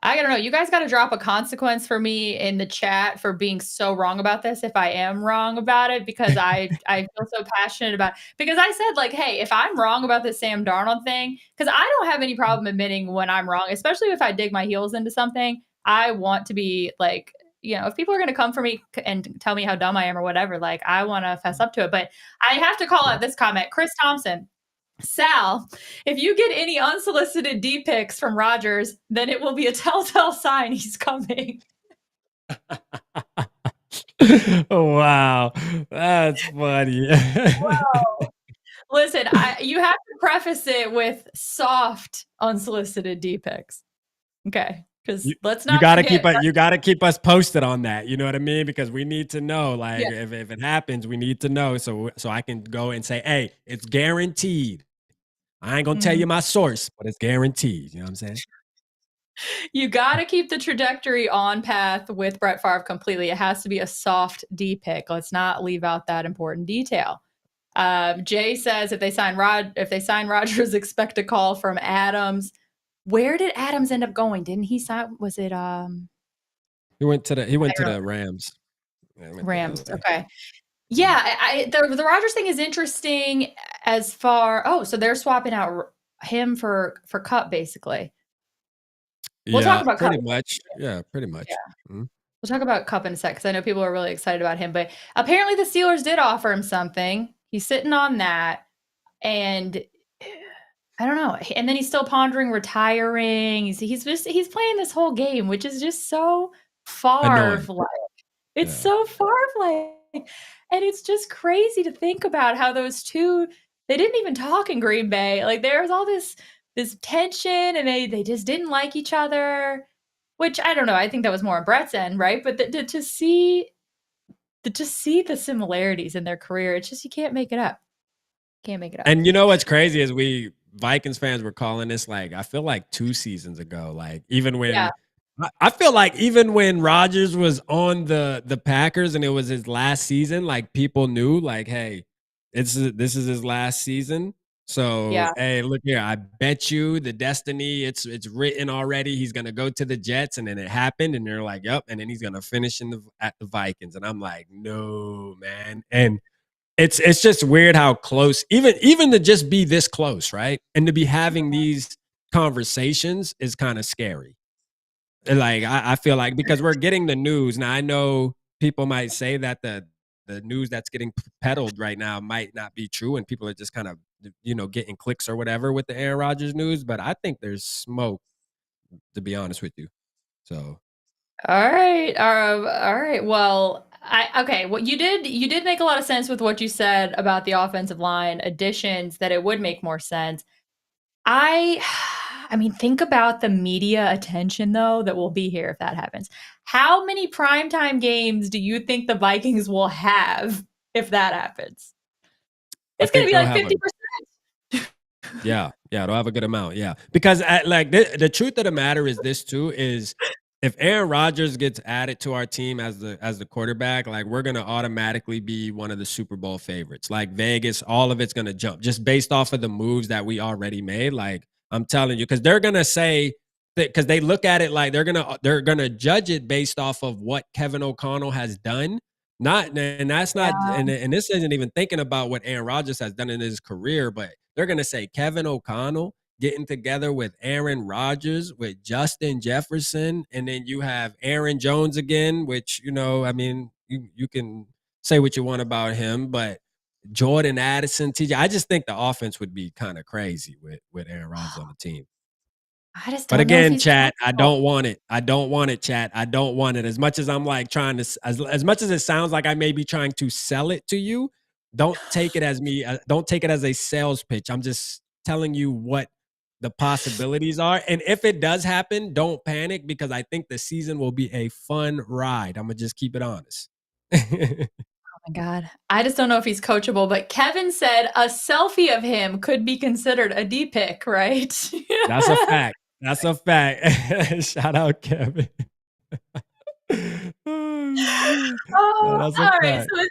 I don't know. You guys got to drop a consequence for me in the chat for being so wrong about this if I am wrong about it, because I feel so passionate about, because I said like, hey, if I'm wrong about this Sam Darnold thing, because I don't have any problem admitting when I'm wrong, especially if I dig my heels into something. I want to be like, if people are going to come for me and tell me how dumb I am or whatever, like I want to fess up to it. But I have to call out this comment. Chris Thompson. Sal, if you get any unsolicited D pics from Rodgers, then it will be a telltale sign he's coming. Wow, that's funny. Wow. Listen, you have to preface it with soft unsolicited D pics. Okay. Because let's You not gotta forget. keep us posted on that. You know what I mean? Because we need to know. Like, Yeah. if it happens, we need to know so I can go and say, hey, it's guaranteed. I ain't gonna tell you my source, but it's guaranteed. You know what I'm saying? You got to keep the trajectory on path with Brett Favre completely. It has to be a soft D pick. Let's not leave out that important detail. Jay says if they sign Rodgers, expect a call from Adams. Where did Adams end up going? Didn't he sign? Was it He went to the Rams. Yeah, he went to Rams? LA. Okay. Yeah, the Rodgers thing is interesting as far. Oh, so they're swapping out him for Kupp, basically. We'll talk Yeah, about Kupp. pretty much. Yeah, pretty Yeah, much. Mhm. we'll talk about Kupp in a sec because I know people are really excited about him. But apparently, the Steelers did offer him something. He's sitting on that, and I don't know. And then he's still pondering retiring. He's playing this whole game, which is just so Annoying. Favre-like. It's Yeah. so Favre-like. And it's just crazy to think about how those two, they didn't even talk in Green Bay. Like there was all this tension and they just didn't like each other, which I don't know. I think that was more on Brett's end, right? But to see the similarities in their career, it's just you can't make it up. Can't make it up. And you know what's crazy is we Vikings fans were calling this like I feel like 2 seasons ago. Like even Yeah. when I feel like even when Rodgers was on the Packers and it was his last season, like people knew like, hey, this is his last season. So Yeah. hey, look here, I bet you the destiny, it's written already. He's gonna go to the Jets, and then it happened, and they're like, yep, and then he's gonna finish at the Vikings. And I'm like, no, man. And it's just weird how close, even to just be this close, right? And to be having these conversations is kind of scary. Like I feel like because we're getting the news now. I know people might say that the news that's getting peddled right now might not be true, and people are just kind of getting clicks or whatever with the Aaron Rodgers news. But I think there's smoke, to be honest with you. So All right. All right. Well, okay. Well, you did make a lot of sense with what you said about the offensive line additions, that it would make more sense. I I mean, think about the media attention though that will be here if that happens. How many primetime games do you think the Vikings will have if that happens? I It's going to think be they'll like have a 50%. Yeah, they'll have a good amount. Yeah, because like the truth of the matter is this too is if Aaron Rodgers gets added to our team as the quarterback, like we're gonna automatically be one of the Super Bowl favorites. Like Vegas, all of it's gonna jump just based off of the moves that we already made. Like I'm telling you, because they're gonna say that because they look at it like they're gonna judge it based off of what Kevin O'Connell has done. Not and that's not Yeah. and this isn't even thinking about what Aaron Rodgers has done in his career, but they're going to say Kevin O'Connell getting together with Aaron Rodgers, with Justin Jefferson, and then you have Aaron Jones again, which, I mean, you can say what you want about him, but Jordan Addison, TJ, I just think the offense would be kind of crazy with Aaron Rodgers on the team. I just But don't know if again, he's chat, I coachable. don't want it. I don't want it, chat. I don't want it. As much as I'm like trying to, as much as it sounds like I may be trying to sell it to you, don't take it as me. Don't take it as a sales pitch. I'm just telling you what the possibilities are. And if it does happen, don't panic because I think the season will be a fun ride. I'm gonna just keep it honest. Oh my God. I just don't know if he's coachable, but Kevin said a selfie of him could be considered a D pick, right? That's a fact. That's a fact. Shout out Kevin. Oh, shit. No, Oh, that's a all right. fact. So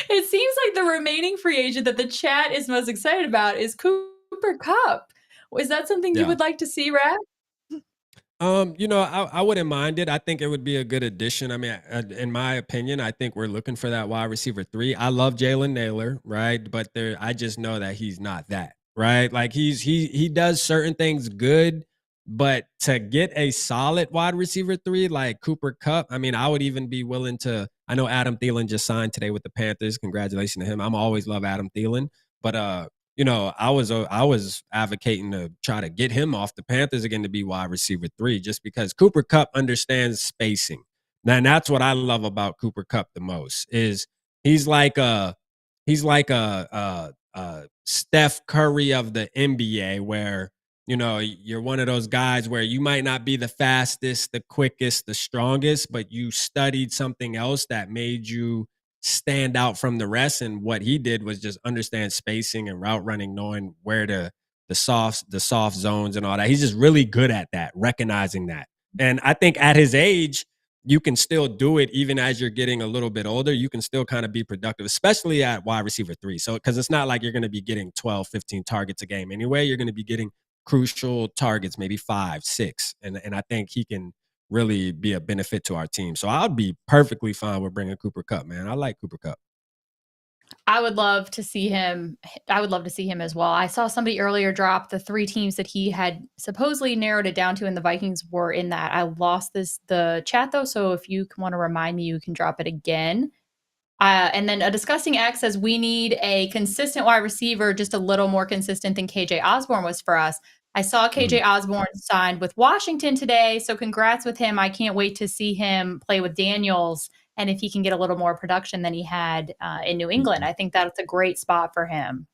it seems like the remaining free agent that the chat is most excited about is Cooper Kupp. Is that something you Yeah. would like to see, Rap? I wouldn't mind it. I think it would be a good addition. I mean, in my opinion, I think we're looking for that wide receiver 3. I love Jalen Naylor, right? But I just know that he's not that, right? Like he does certain things good, but to get a solid wide receiver 3 like Cooper Kupp, I mean, I would even be willing to. I know Adam Thielen just signed today with the Panthers. Congratulations to him. I'm always love Adam Thielen, but I was advocating to try to get him off the Panthers again to be wide receiver 3, just because Cooper Kupp understands spacing. Now, and that's what I love about Cooper Kupp the most is he's like a Steph Curry of the NBA, where you're one of those guys where you might not be the fastest, the quickest, the strongest, but you studied something else that made you stand out from the rest. And what he did was just understand spacing and route running, knowing where the soft zones and all that. He's just really good at that, recognizing that. And I think at his age, you can still do it even as you're getting a little bit older. You can still kind of be productive, especially at wide receiver 3. So, because it's not like you're going to be getting 12, 15 targets a game anyway. You're going to be getting crucial targets, maybe 5, 6. And I think he can really be a benefit to our team. So I'd be perfectly fine with bringing Cooper Kupp, man. I like Cooper Kupp. I would love to see him. I would love to see him as well. I saw somebody earlier drop the 3 teams that he had supposedly narrowed it down to, and the Vikings were in that. I lost the chat though, so if you want to remind me, you can drop it again. And then a disgusting X says we need a consistent wide receiver, just a little more consistent than KJ Osborne was for us. I saw Mhm. KJ Osborne signed with Washington today, so congrats with him. I can't wait to see him play with Daniels and if he can get a little more production than he had in New England. Mhm. I think that's a great spot for him.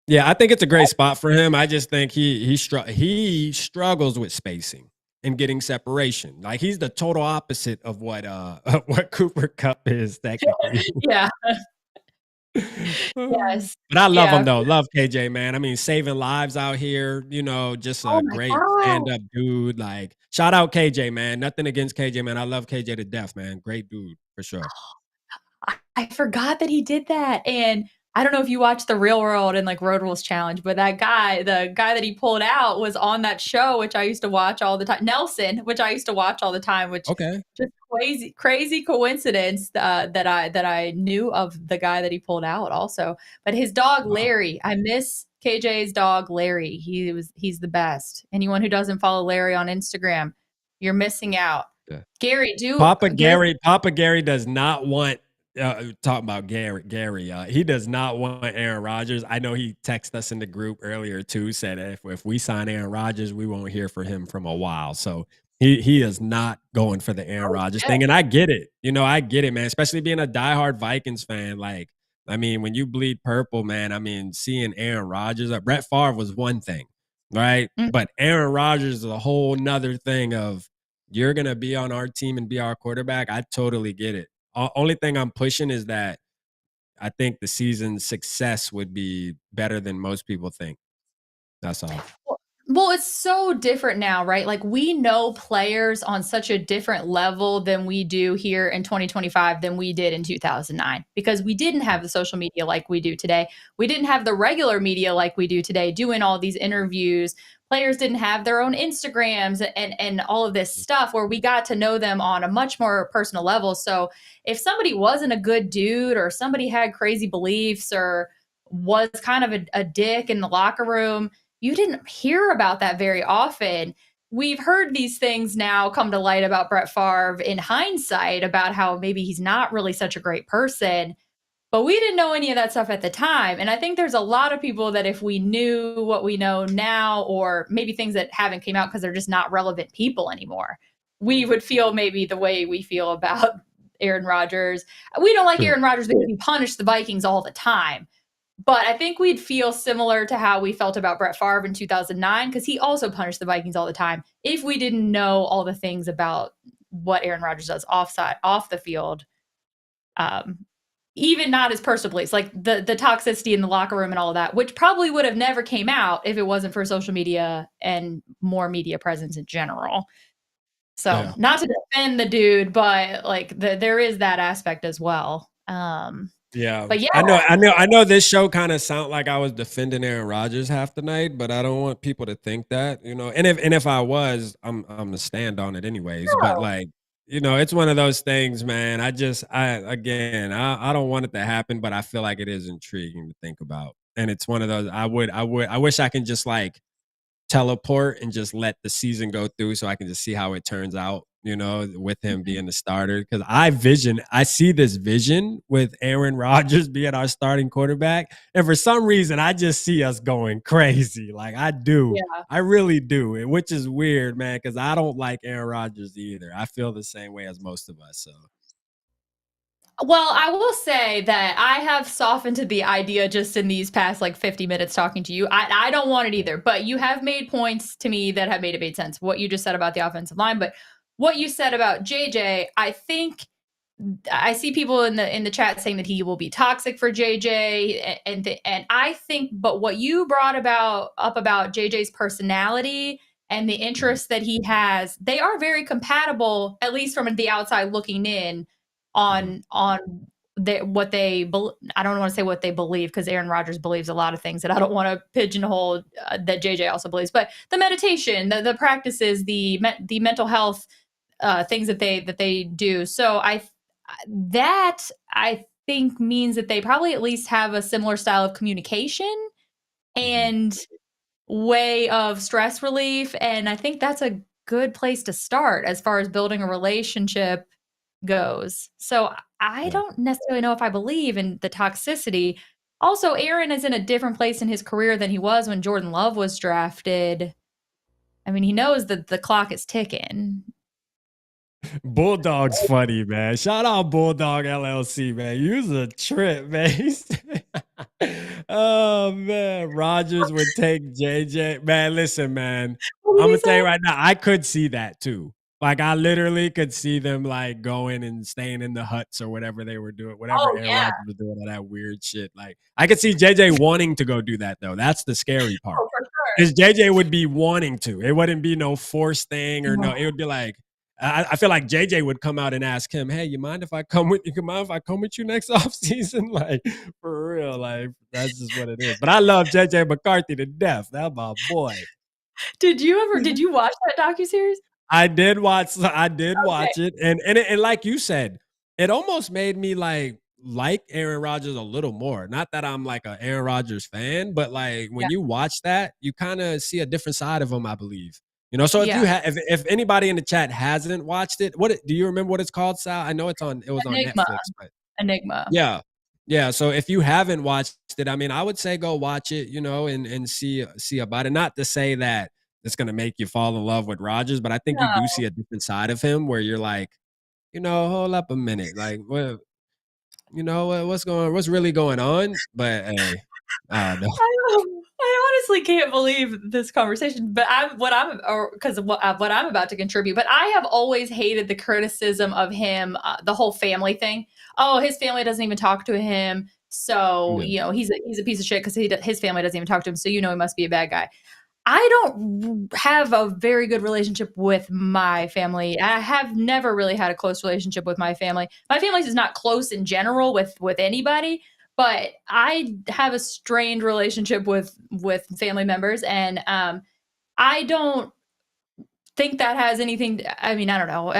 Yeah, I think it's a great spot for him. I just think he struggles with spacing and getting separation. Like he's the total opposite of what what Cooper Kupp is technically. Yeah. Yes. But I love him Yeah. though. Love KJ, man. I mean, saving lives out here, just Oh a my great God. stand-up dude. Like, shout out KJ, man. Nothing against KJ, man. I love KJ to death, man. Great dude for sure. I forgot that he did that. And I don't know if you watched the Real World and like Road Rules Challenge, but that guy, the guy that he pulled out was on that show, which I used to watch all the time. Nelson, which I used to watch all the time, which Okay. just crazy coincidence that I knew of the guy that he pulled out also. But his dog Wow. Larry, I miss KJ's dog Larry. He's the best. Anyone who doesn't follow Larry on Instagram, you're missing out. Yeah. Gary, do get us. Papa Gary does not want talking about Gary. He does not want Aaron Rodgers. I know he texted us in the group earlier too, said if we sign Aaron Rodgers, we won't hear from him from a while. So he is not going for the Aaron Oh Rodgers shit. thing. And I get it. I get it, man. Especially being a diehard Vikings fan. Like, I mean, when you bleed purple, man, I mean, seeing Aaron Rodgers, Brett Favre was one thing, right? Mm. But Aaron Rodgers is a whole nother thing of you're gonna be on our team and be our quarterback. I totally get it. Only thing I'm pushing is that I think the season's success would be better than most people think. That's all. Well, it's so different now, right? Like we know players on such a different level than we do here in 2025 than we did in 2009 because we didn't have the social media like we do today. We didn't have the regular media like we do today doing all these interviews. Players didn't have their own Instagrams and all of this stuff where we got to know them on a much more personal level. So if somebody wasn't a good dude or somebody had crazy beliefs or was kind of a dick in the locker room, you didn't hear about that very often. We've heard these things now come to light about Brett Favre in hindsight about how maybe he's not really such a great person. But we didn't know any of that stuff at the time. And I think there's a lot of people that if we knew what we know now, or maybe things that haven't came out because they're just not relevant people anymore, we would feel maybe the way we feel about Aaron Rodgers. We don't like True. Aaron Rodgers because he punished the Vikings all the time. But I think we'd feel similar to how we felt about Brett Favre in 2009 because he also punished the Vikings all the time if we didn't know all the things about what Aaron Rodgers does off the field. Even not his personal beliefs, like the toxicity in the locker room and all of that, which probably would have never came out if it wasn't for social media and more media presence in general. So Yeah. not to defend the dude, but like there is that aspect as well. Yeah. But yeah, I know this show kind of sound like I was defending Aaron Rodgers half the night, but I don't want people to think that, you know. And if I was, I'm gonna stand on it anyways. But no. like, you know, it's one of those things, man. I don't want it to happen, but I feel like it is intriguing to think about. And it's one of those I wish I can just like teleport and just let the season go through so I can just see how it turns out, you know, with him Mhm. being the starter. Cause I see this vision with Aaron Rodgers being our starting quarterback. And for some reason, I just see us going crazy. Like I do. Yeah. I really do. Which is weird, man, because I don't like Aaron Rodgers either. I feel the same way as most of us. So Well, I will say that I have softened to the idea just in these past like 50 minutes talking to you. I don't want it either, but you have made points to me that have made sense. What you just said about the offensive line, but what you said about JJ, I think I see people in the chat saying that he will be toxic for JJ, and I think, but what you brought about JJ's personality and the mhm, interests that he has, they are very compatible, at least from the outside looking in mhm, on what they I don't want to say what they believe because Aaron Rodgers believes a lot of things that I don't want to pigeonhole that JJ also believes, but the meditation, the practices, the mental health things that they do. So I think means that they probably at least have a similar style of communication mhm. and way of stress relief. And I think that's a good place to start as far as building a relationship goes. So I Yeah. don't necessarily know if I believe in the toxicity. Also, Aaron is in a different place in his career than he was when Jordan Love was drafted. I mean, he knows that the clock is ticking. Bulldog's funny, man. Shout out Bulldog LLC, man. You's a trip, man. Oh man, Rogers would take JJ. Man, listen, man. What did I'm he gonna tell you say? right now, I could see that too. Like I literally could see them like going and staying in the huts or whatever they were doing, whatever Oh Aaron yeah. Rodgers was doing, all that weird shit. Like I could see JJ wanting to go do that though. That's the scary part. Oh, for sure. Because JJ would be wanting to. It wouldn't be no forced thing or no. No. It would be like I feel like JJ would come out and ask him, "Hey, you mind if I come with you? You mind if I come with you next offseason?" Like for real, like that's just what it is. But I love JJ McCarthy to death. That's my boy. Did you watch that docuseries? I did Okay. watch it, and like you said, it almost made me like Aaron Rodgers a little more. Not that I'm like a Aaron Rodgers fan, but like Yeah. when you watch that, you kind of see a different side of him, I believe. You know, so Yeah. if anybody in the chat hasn't watched it, do you remember what it's called, Sal? I know it was on Enigma. Netflix, but Enigma. yeah. Yeah, so if you haven't watched it, I mean, I would say go watch it, you know, and see about it. Not to say that it's gonna make you fall in love with Rodgers, but I think you do No. see a different side of him where you're like, you know, hold up a minute, like what, you know, what's really going on? But hey, I don't know. I honestly can't believe this conversation, but what I'm about to contribute. But I have always hated the criticism of him, the whole family thing. Oh, his family doesn't even talk to him, so Yeah. he's a piece of shit because his family doesn't even talk to him. So he must be a bad guy. I don't have a very good relationship with my family. I have never really had a close relationship with my family. My family is not close in general with anybody, but I have a strained relationship with family members, and I don't think that has anything. I mean, I don't know.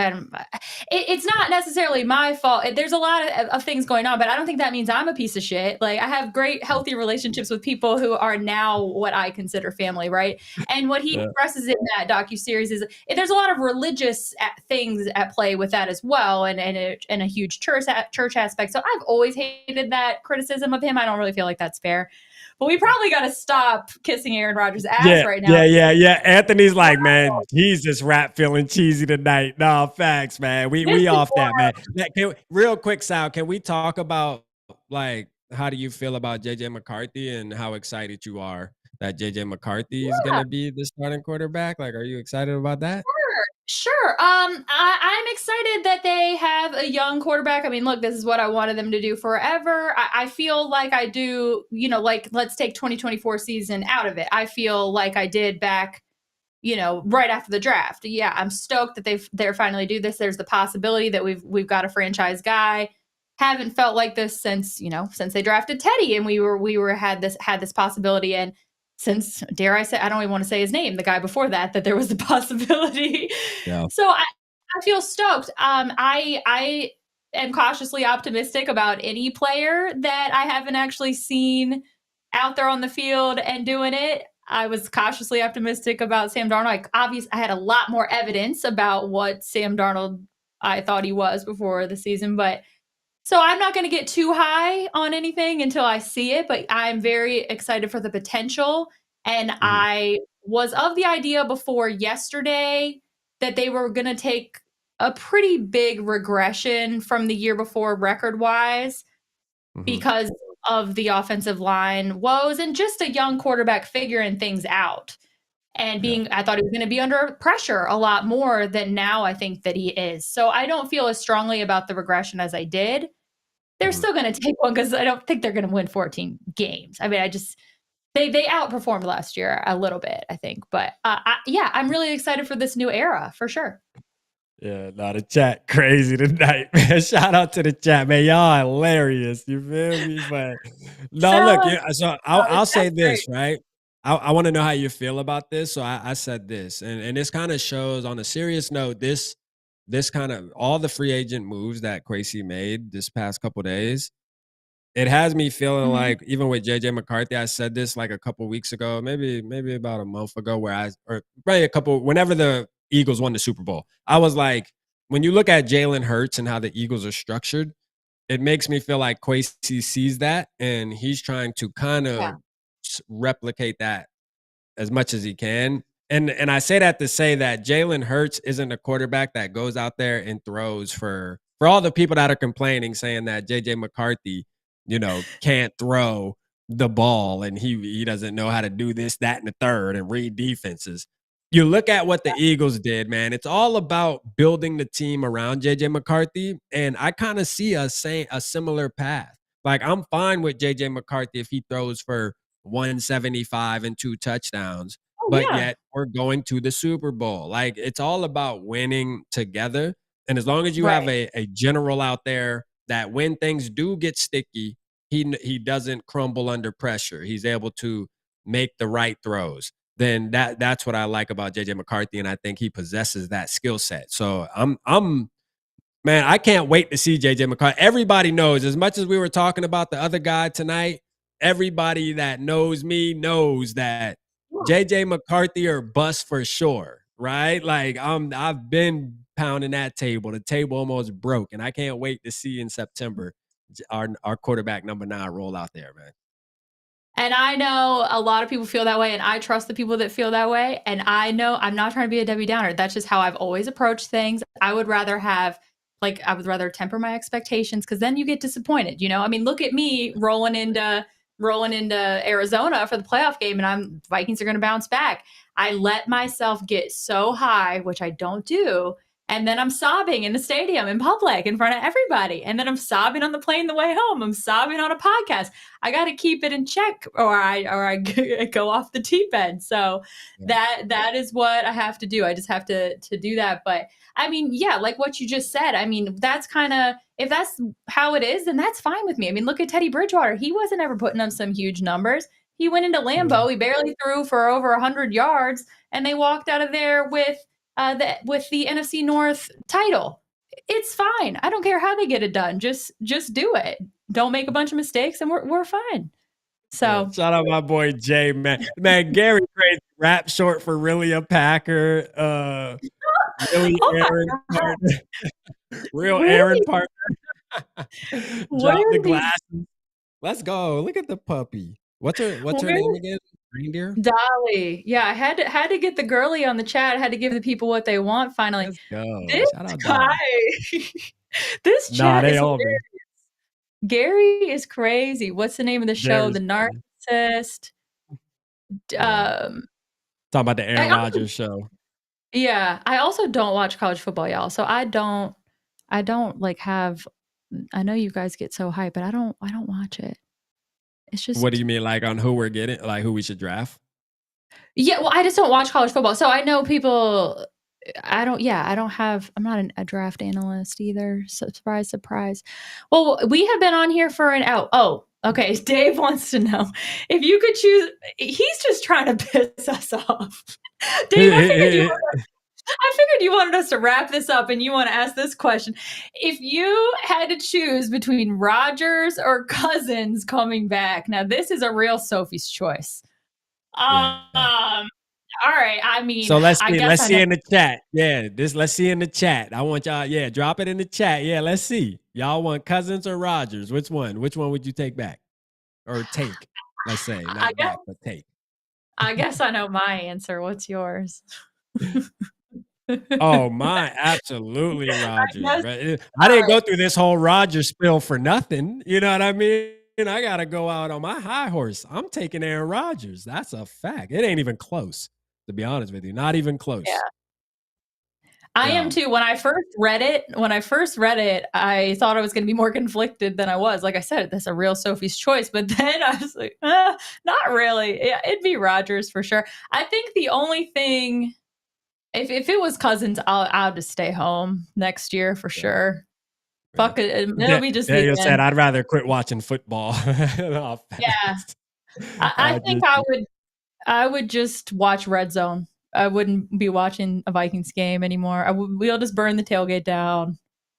It's not necessarily my fault. There's a lot of things going on, but I don't think that means I'm a piece of shit. Like, I have great, healthy relationships with people who are now what I consider family, right? And what he Yeah. expresses in that docuseries is there's a lot of religious things at play with that as well, and a huge church aspect. So I've always hated that criticism of him. I don't really feel like that's fair. But we probably got to stop kissing Aaron Rodgers' ass right now. Yeah. Anthony's like, man, he's just rap feeling cheesy tonight. No, facts, man. We off that, man. Real quick, Sal, can we talk about, like, how do you feel about JJ McCarthy and how excited you are that JJ McCarthy is gonna be the starting quarterback? Like, are you excited about that? Sure. I'm excited that they have a young quarterback. I mean, look, this is what I wanted them to do forever. I feel like I do, like, let's take 2024 season out of it. I feel like I did back, right after the draft. Yeah, I'm stoked that they're finally do this. There's the possibility that we've got a franchise guy. Haven't felt like this since they drafted Teddy, and we had this possibility. And since, dare I say, I don't even want to say his name, the guy before that there was the possibility. Yeah. So I feel stoked. I am cautiously optimistic about any player that I haven't actually seen out there on the field and doing it. I was cautiously optimistic about Sam Darnold. I had a lot more evidence about what Sam Darnold I thought he was before the season, but so I'm not going to get too high on anything until I see it, but I'm very excited for the potential. And I was of the idea before yesterday that they were going to take a pretty big regression from the year before record-wise because of the offensive line woes and just a young quarterback figuring things out. And I thought he was going to be under pressure a lot more than now I think that he is. So I don't feel as strongly about the regression as I did. They're still going to take one because I don't think they're going to win 14 games. I mean, they outperformed last year a little bit, I think. But I'm really excited for this new era for sure. Yeah, no, the chat crazy tonight, man. Shout out to the chat, man. Y'all hilarious. You feel me? But no, look, so I'll say this, right? I want to know how you feel about this. So I said this, and this kind of shows on a serious note, this kind of all the free agent moves that Quacy made this past couple days. It has me feeling like, even with JJ McCarthy, I said this like a couple weeks ago, maybe about a month ago, or probably whenever the Eagles won the Super Bowl. I was like, when you look at Jalen Hurts and how the Eagles are structured, it makes me feel like Quacy sees that and he's trying to kind of replicate that as much as he can. And I say that to say that Jalen Hurts isn't a quarterback that goes out there and throws for all the people that are complaining, saying that JJ McCarthy, can't throw the ball and he doesn't know how to do this, that, and the third and read defenses. You look at what the Eagles did, man. It's all about building the team around JJ McCarthy. And I kind of see us saying a similar path. Like, I'm fine with JJ McCarthy if he throws for 175 and 2 touchdowns, but yet we're going to the Super Bowl. Like, it's all about winning together. And as long as you have a general out there that when things do get sticky, he doesn't crumble under pressure. He's able to make the right throws. Then that's what I like about JJ McCarthy, and I think he possesses that skill set. So man, I can't wait to see JJ McCarthy. Everybody knows, as much as we were talking about the other guy tonight, everybody that knows me knows that JJ McCarthy or bust for sure, right? Like, I've been pounding that table. The table almost broke, and I can't wait to see in September our quarterback number 9 roll out there, man. And I know a lot of people feel that way, and I trust the people that feel that way. And I know I'm not trying to be a Debbie Downer. That's just how I've always approached things. I would rather temper my expectations, because then you get disappointed. I mean, look at me rolling into Arizona for the playoff game, and Vikings are going to bounce back. I let myself get so high, which I don't do. And then I'm sobbing in the stadium in public in front of everybody. And then I'm sobbing on the plane the way home. I'm sobbing on a podcast. I got to keep it in check, or I go off the deep end. So that is what I have to do. I just have to do that. But I mean, yeah, like what you just said. I mean, that's kind of, if that's how it is, then that's fine with me. I mean, look at Teddy Bridgewater. He wasn't ever putting up some huge numbers. He went into Lambeau. He barely threw for over 100 yards, and they walked out of there with with the NFC North title. It's fine. I don't care how they get it done. Just do it. Don't make a bunch of mistakes, and we're fine. So yeah, shout out my boy Jay, man. Man, Gary Crazy rap short for really a Packer. Really Aaron partner. Real really? Aaron partner. What Drop the are these? glasses. Let's go. Look at the puppy. What's her name again? Reindeer? Dolly. Yeah, I had to get the girly on the chat. I had to give the people what they want finally. Let's go. This Shout out guy. Dolly. This Nah, chat they is all be. hilarious. Gary is crazy. What's the name of the show? Gary's The Narcissist. Yeah. Talking about the Aaron Rodgers show. Yeah, I also don't watch college football, y'all. So I don't like have. I know you guys get so hyped, but I don't watch it. It's just. What do you mean, like on who we're getting, like who we should draft? Yeah, well, I just don't watch college football, so I know people. I'm not a draft analyst either. Surprise, surprise. Well, we have been on here for an hour. Oh, okay. Dave wants to know if you could choose. He's just trying to piss us off. Dave, I figured you wanted us to wrap this up and you want to ask this question. If you had to choose between Rodgers or Cousins coming back, now this is a real Sophie's choice. All right. I mean, so let's see in the chat. Yeah, let's see in the chat. I want y'all. Yeah, drop it in the chat. Yeah, let's see. Y'all want Cousins or Rodgers? Which one? Which one would you take back or take? Let's say not back, but take. I guess I know my answer. What's yours? Oh, mine, absolutely Rodgers. I didn't go through this whole Rodgers spill for nothing. You know what I mean? I got to go out on my high horse. I'm taking Aaron Rodgers. That's a fact. It ain't even close, to be honest with you. Not even close. Yeah. I am too. When I first read it, I thought I was going to be more conflicted than I was. Like I said, that's a real Sophie's choice. But then I was like, not really. Yeah, it'd be Rodgers for sure. I think the only thing, if it was Cousins, I'll just stay home next year for sure. Fuck it. It'll be just Daniel said, I'd rather quit watching football. Yeah. I think I would just watch Red Zone. I wouldn't be watching a Vikings game anymore. We'll just burn the tailgate down.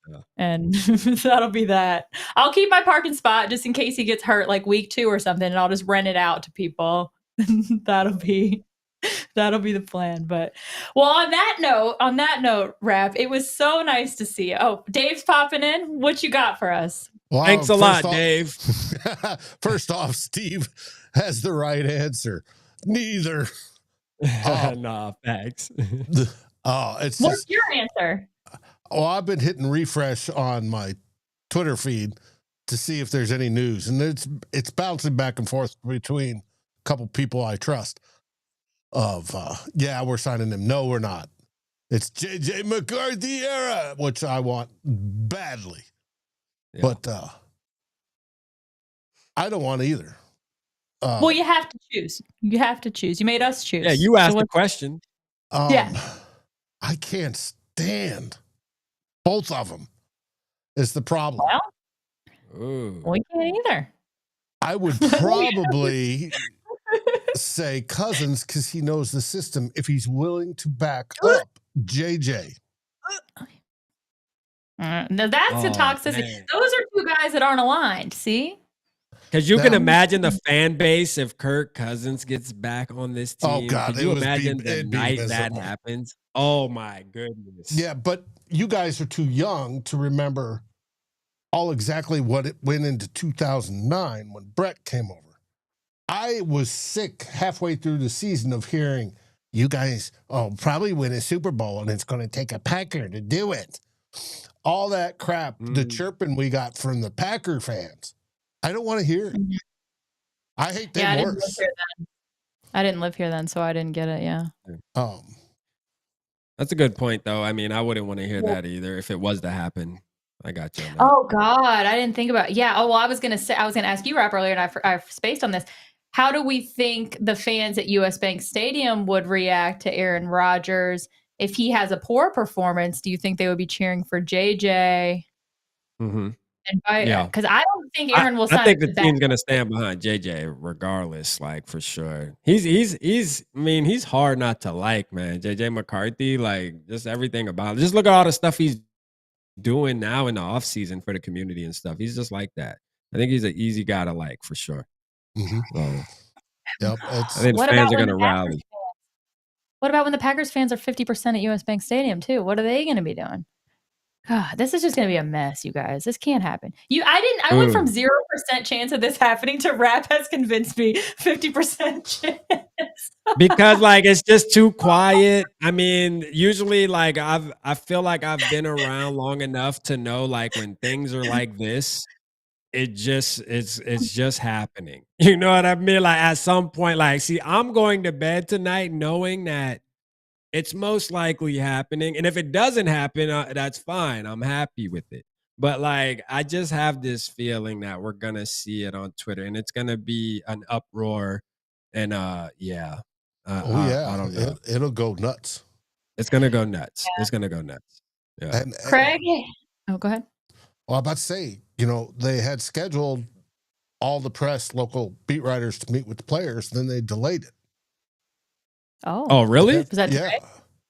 Yeah. And that'll be that. I'll keep my parking spot just in case he gets hurt like week 2 or something, and I'll just rent it out to people. That'll be the plan. But well, on that note, Rap, it was so nice to see you. Oh, Dave's popping in. What you got for us? Wow, thanks a lot, Dave. First off, Steve has the right answer. Neither. Nah, thanks. What's your answer? Oh, I've been hitting refresh on my Twitter feed to see if there's any news, and it's bouncing back and forth between a couple people I trust. We're signing him. No, we're not. It's JJ McCarthy era, which I want badly, but I don't want either. Well, you have to choose. You have to choose. You made us choose. Yeah, you asked the question. I can't stand both of them. Is the problem? Well, we can't either. I would probably say Cousins because he knows the system. If he's willing to back up JJ. Now that's the toxicity. Man. Those are two guys that aren't aligned. See? Because you can imagine the fan base if Kirk Cousins gets back on this team. Oh, God. Can you imagine the night that happens? Oh, my goodness. Yeah, but you guys are too young to remember all exactly what it went into 2009 when Brett came over. I was sick halfway through the season of hearing, you guys probably win a Super Bowl and it's going to take a Packer to do it. All that crap, the chirping we got from the Packer fans. I don't want to hear it. I hate them worse. I didn't live here then, so I didn't get it. Yeah. That's a good point, though. I mean, I wouldn't want to hear that either if it was to happen. I got you. Oh God, I didn't think about it. Yeah. Oh well, I was gonna ask you, Rap, earlier, and I spaced on this. How do we think the fans at US Bank Stadium would react to Aaron Rodgers if he has a poor performance? Do you think they would be cheering for JJ? Mm-hmm. And Yeah. because I don't think Aaron will I sign think the with that. team's gonna stand behind JJ regardless, like for sure. He's I mean, he's hard not to like, man. JJ McCarthy, like just everything about it. Just look at all the stuff he's doing now in the offseason for the community and stuff. He's just like that. I think he's an easy guy to like for sure. Mm-hmm. So Yep. I think the What fans about are when gonna rally. What about when the Packers fans are 50% at US Bank Stadium too? What are they going to be doing? God, this is just going to be a mess, you guys. This can't happen. I went from 0% chance of this happening to Rap has convinced me 50% chance. Because like it's just too quiet. I mean, usually like I feel like I've been around long enough to know like when things are like this, it's just happening. You know what I mean? Like at some point, like, see, I'm going to bed tonight knowing that it's most likely happening. And if it doesn't happen, that's fine. I'm happy with it. But like, I just have this feeling that we're gonna see it on Twitter, and it's gonna be an uproar. And yeah, I don't know. It'll go nuts. It's gonna go nuts. Yeah. It's gonna go nuts. Yeah. And Craig, go ahead. Well, I'm about to say, they had scheduled all the press, local beat writers to meet with the players, then they delayed it. Oh, really? Was that yeah. today?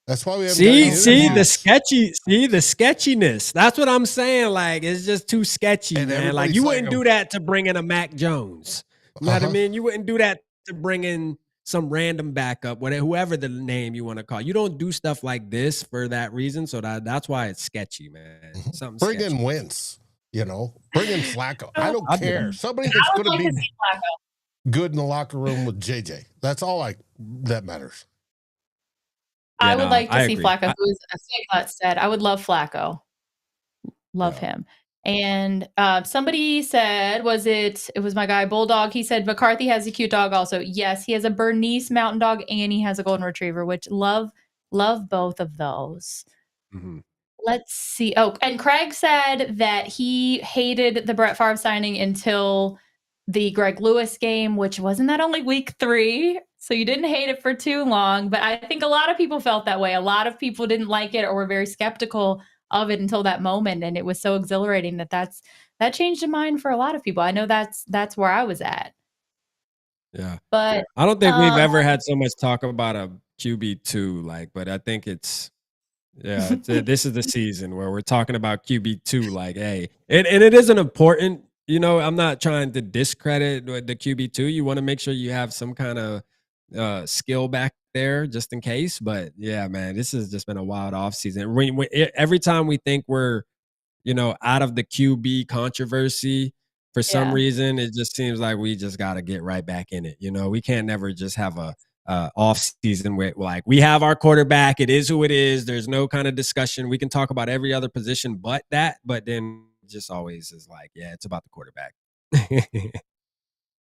That's why we haven't see gotten the sketchiness. That's what I'm saying. Like it's just too sketchy, and man. Like you wouldn't do that to bring in a Mac Jones. You know what I mean? You wouldn't do that to bring in some random backup, whatever, whoever the name you want to call. You don't do stuff like this for that reason. So that's why it's sketchy, man. Something bring sketchy. in Wentz, bring in Flacco. I don't care. Somebody I that's would going like to to be see Flacco. good in the locker room with JJ. That's all that matters. I would like to see agree. Flacco, who is a Big said. I would love Flacco. Love him. And somebody said, it was my guy Bulldog. He said McCarthy has a cute dog also. Yes, he has a Bernese Mountain Dog and he has a Golden Retriever, which love both of those. Mm-hmm. Let's see. Oh, and Craig said that he hated the Brett Favre signing until the Greg Lewis game, which wasn't that only week 3. So you didn't hate it for too long. But I think a lot of people felt that way. A lot of people didn't like it or were very skeptical of it until that moment. And it was so exhilarating that changed the mind for a lot of people. I know that's where I was at. Yeah. But I don't think we've ever had so much talk about a QB2, but I think this is the season where we're talking about QB2, hey, and it isn't important. I'm not trying to discredit the QB2. You want to make sure you have some kind of skill back there just in case. But yeah, man, this has just been a wild offseason. Every time we think we're, out of the QB controversy, for some reason, it just seems like we just got to get right back in it. We can't never just have a off season where we have our quarterback. It is who it is. There's no kind of discussion. We can talk about every other position but that. But then just always is it's about the quarterback.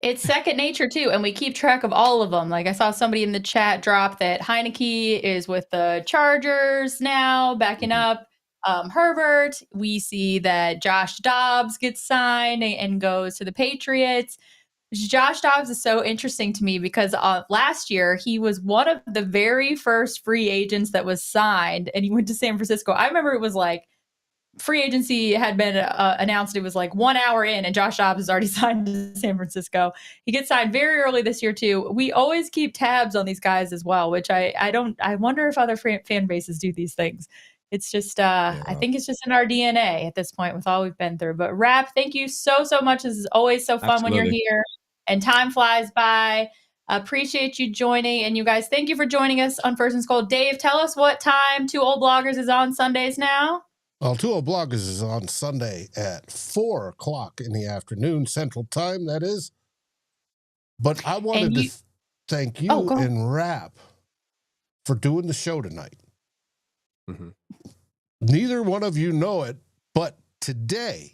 It's second nature too, and we keep track of all of them. I saw somebody in the chat drop that Heineke is with the Chargers now, backing up Herbert. We see that Josh Dobbs gets signed and goes to the Patriots. Josh Dobbs is so interesting to me because last year he was one of the very first free agents that was signed, and he went to San Francisco. I remember it was free agency had been announced. It was 1 hour in, and Josh Dobbs is already signed to San Francisco. He gets signed very early this year too. We always keep tabs on these guys as well, which I wonder if other fan bases do these things. It's just, I think it's just in our DNA at this point with all we've been through. But Rap, thank you so much. This is always so fun when you're here, and time flies by. Appreciate you joining. And you guys, thank you for joining us on First and Skol. Dave, tell us what time Two Old Bloggers is on Sundays now. Well, Two Old Bloggers is on Sunday at 4:00 in the afternoon, Central Time, that is. But I wanted to thank you and Rap for doing the show tonight. Mm-hmm. Neither one of you know it, but today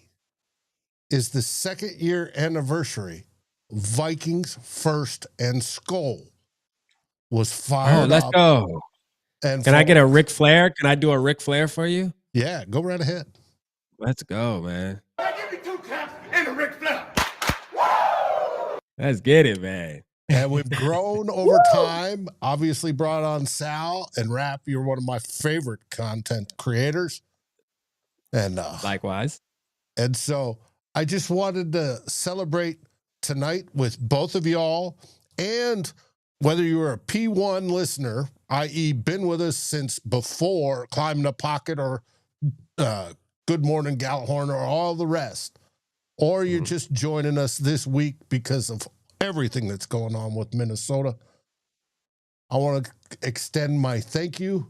is the 2nd year anniversary. Vikings First and Skol was fired up. Let's go. And can I get a Ric Flair? Can I do a Ric Flair for you? Yeah, go right ahead. Let's go, man. Give me 2 claps and a Ric Flair. Let's get it, man. And we've grown over time. Obviously brought on Sal and Rap. You're one of my favorite content creators. And likewise. And so I just wanted to celebrate tonight with both of y'all. And whether you're a P1 listener, i.e. been with us since before Climbing the Pocket or Good Morning Gallahorn or all the rest, or you're just joining us this week because of everything that's going on with Minnesota, I want to extend my thank you.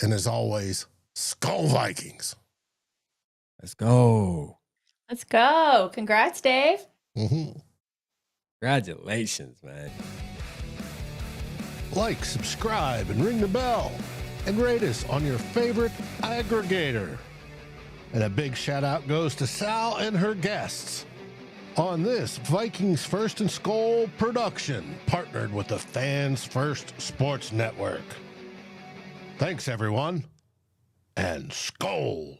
And as always, Skol Vikings. Let's go. Let's go. Congrats, Dave. Congratulations, man. Like, subscribe, and ring the bell. And rate us on your favorite aggregator. And a big shout out goes to Sal and her guests on this Vikings First and Skol production, partnered with the Fans First Sports Network. Thanks, everyone, and Skol.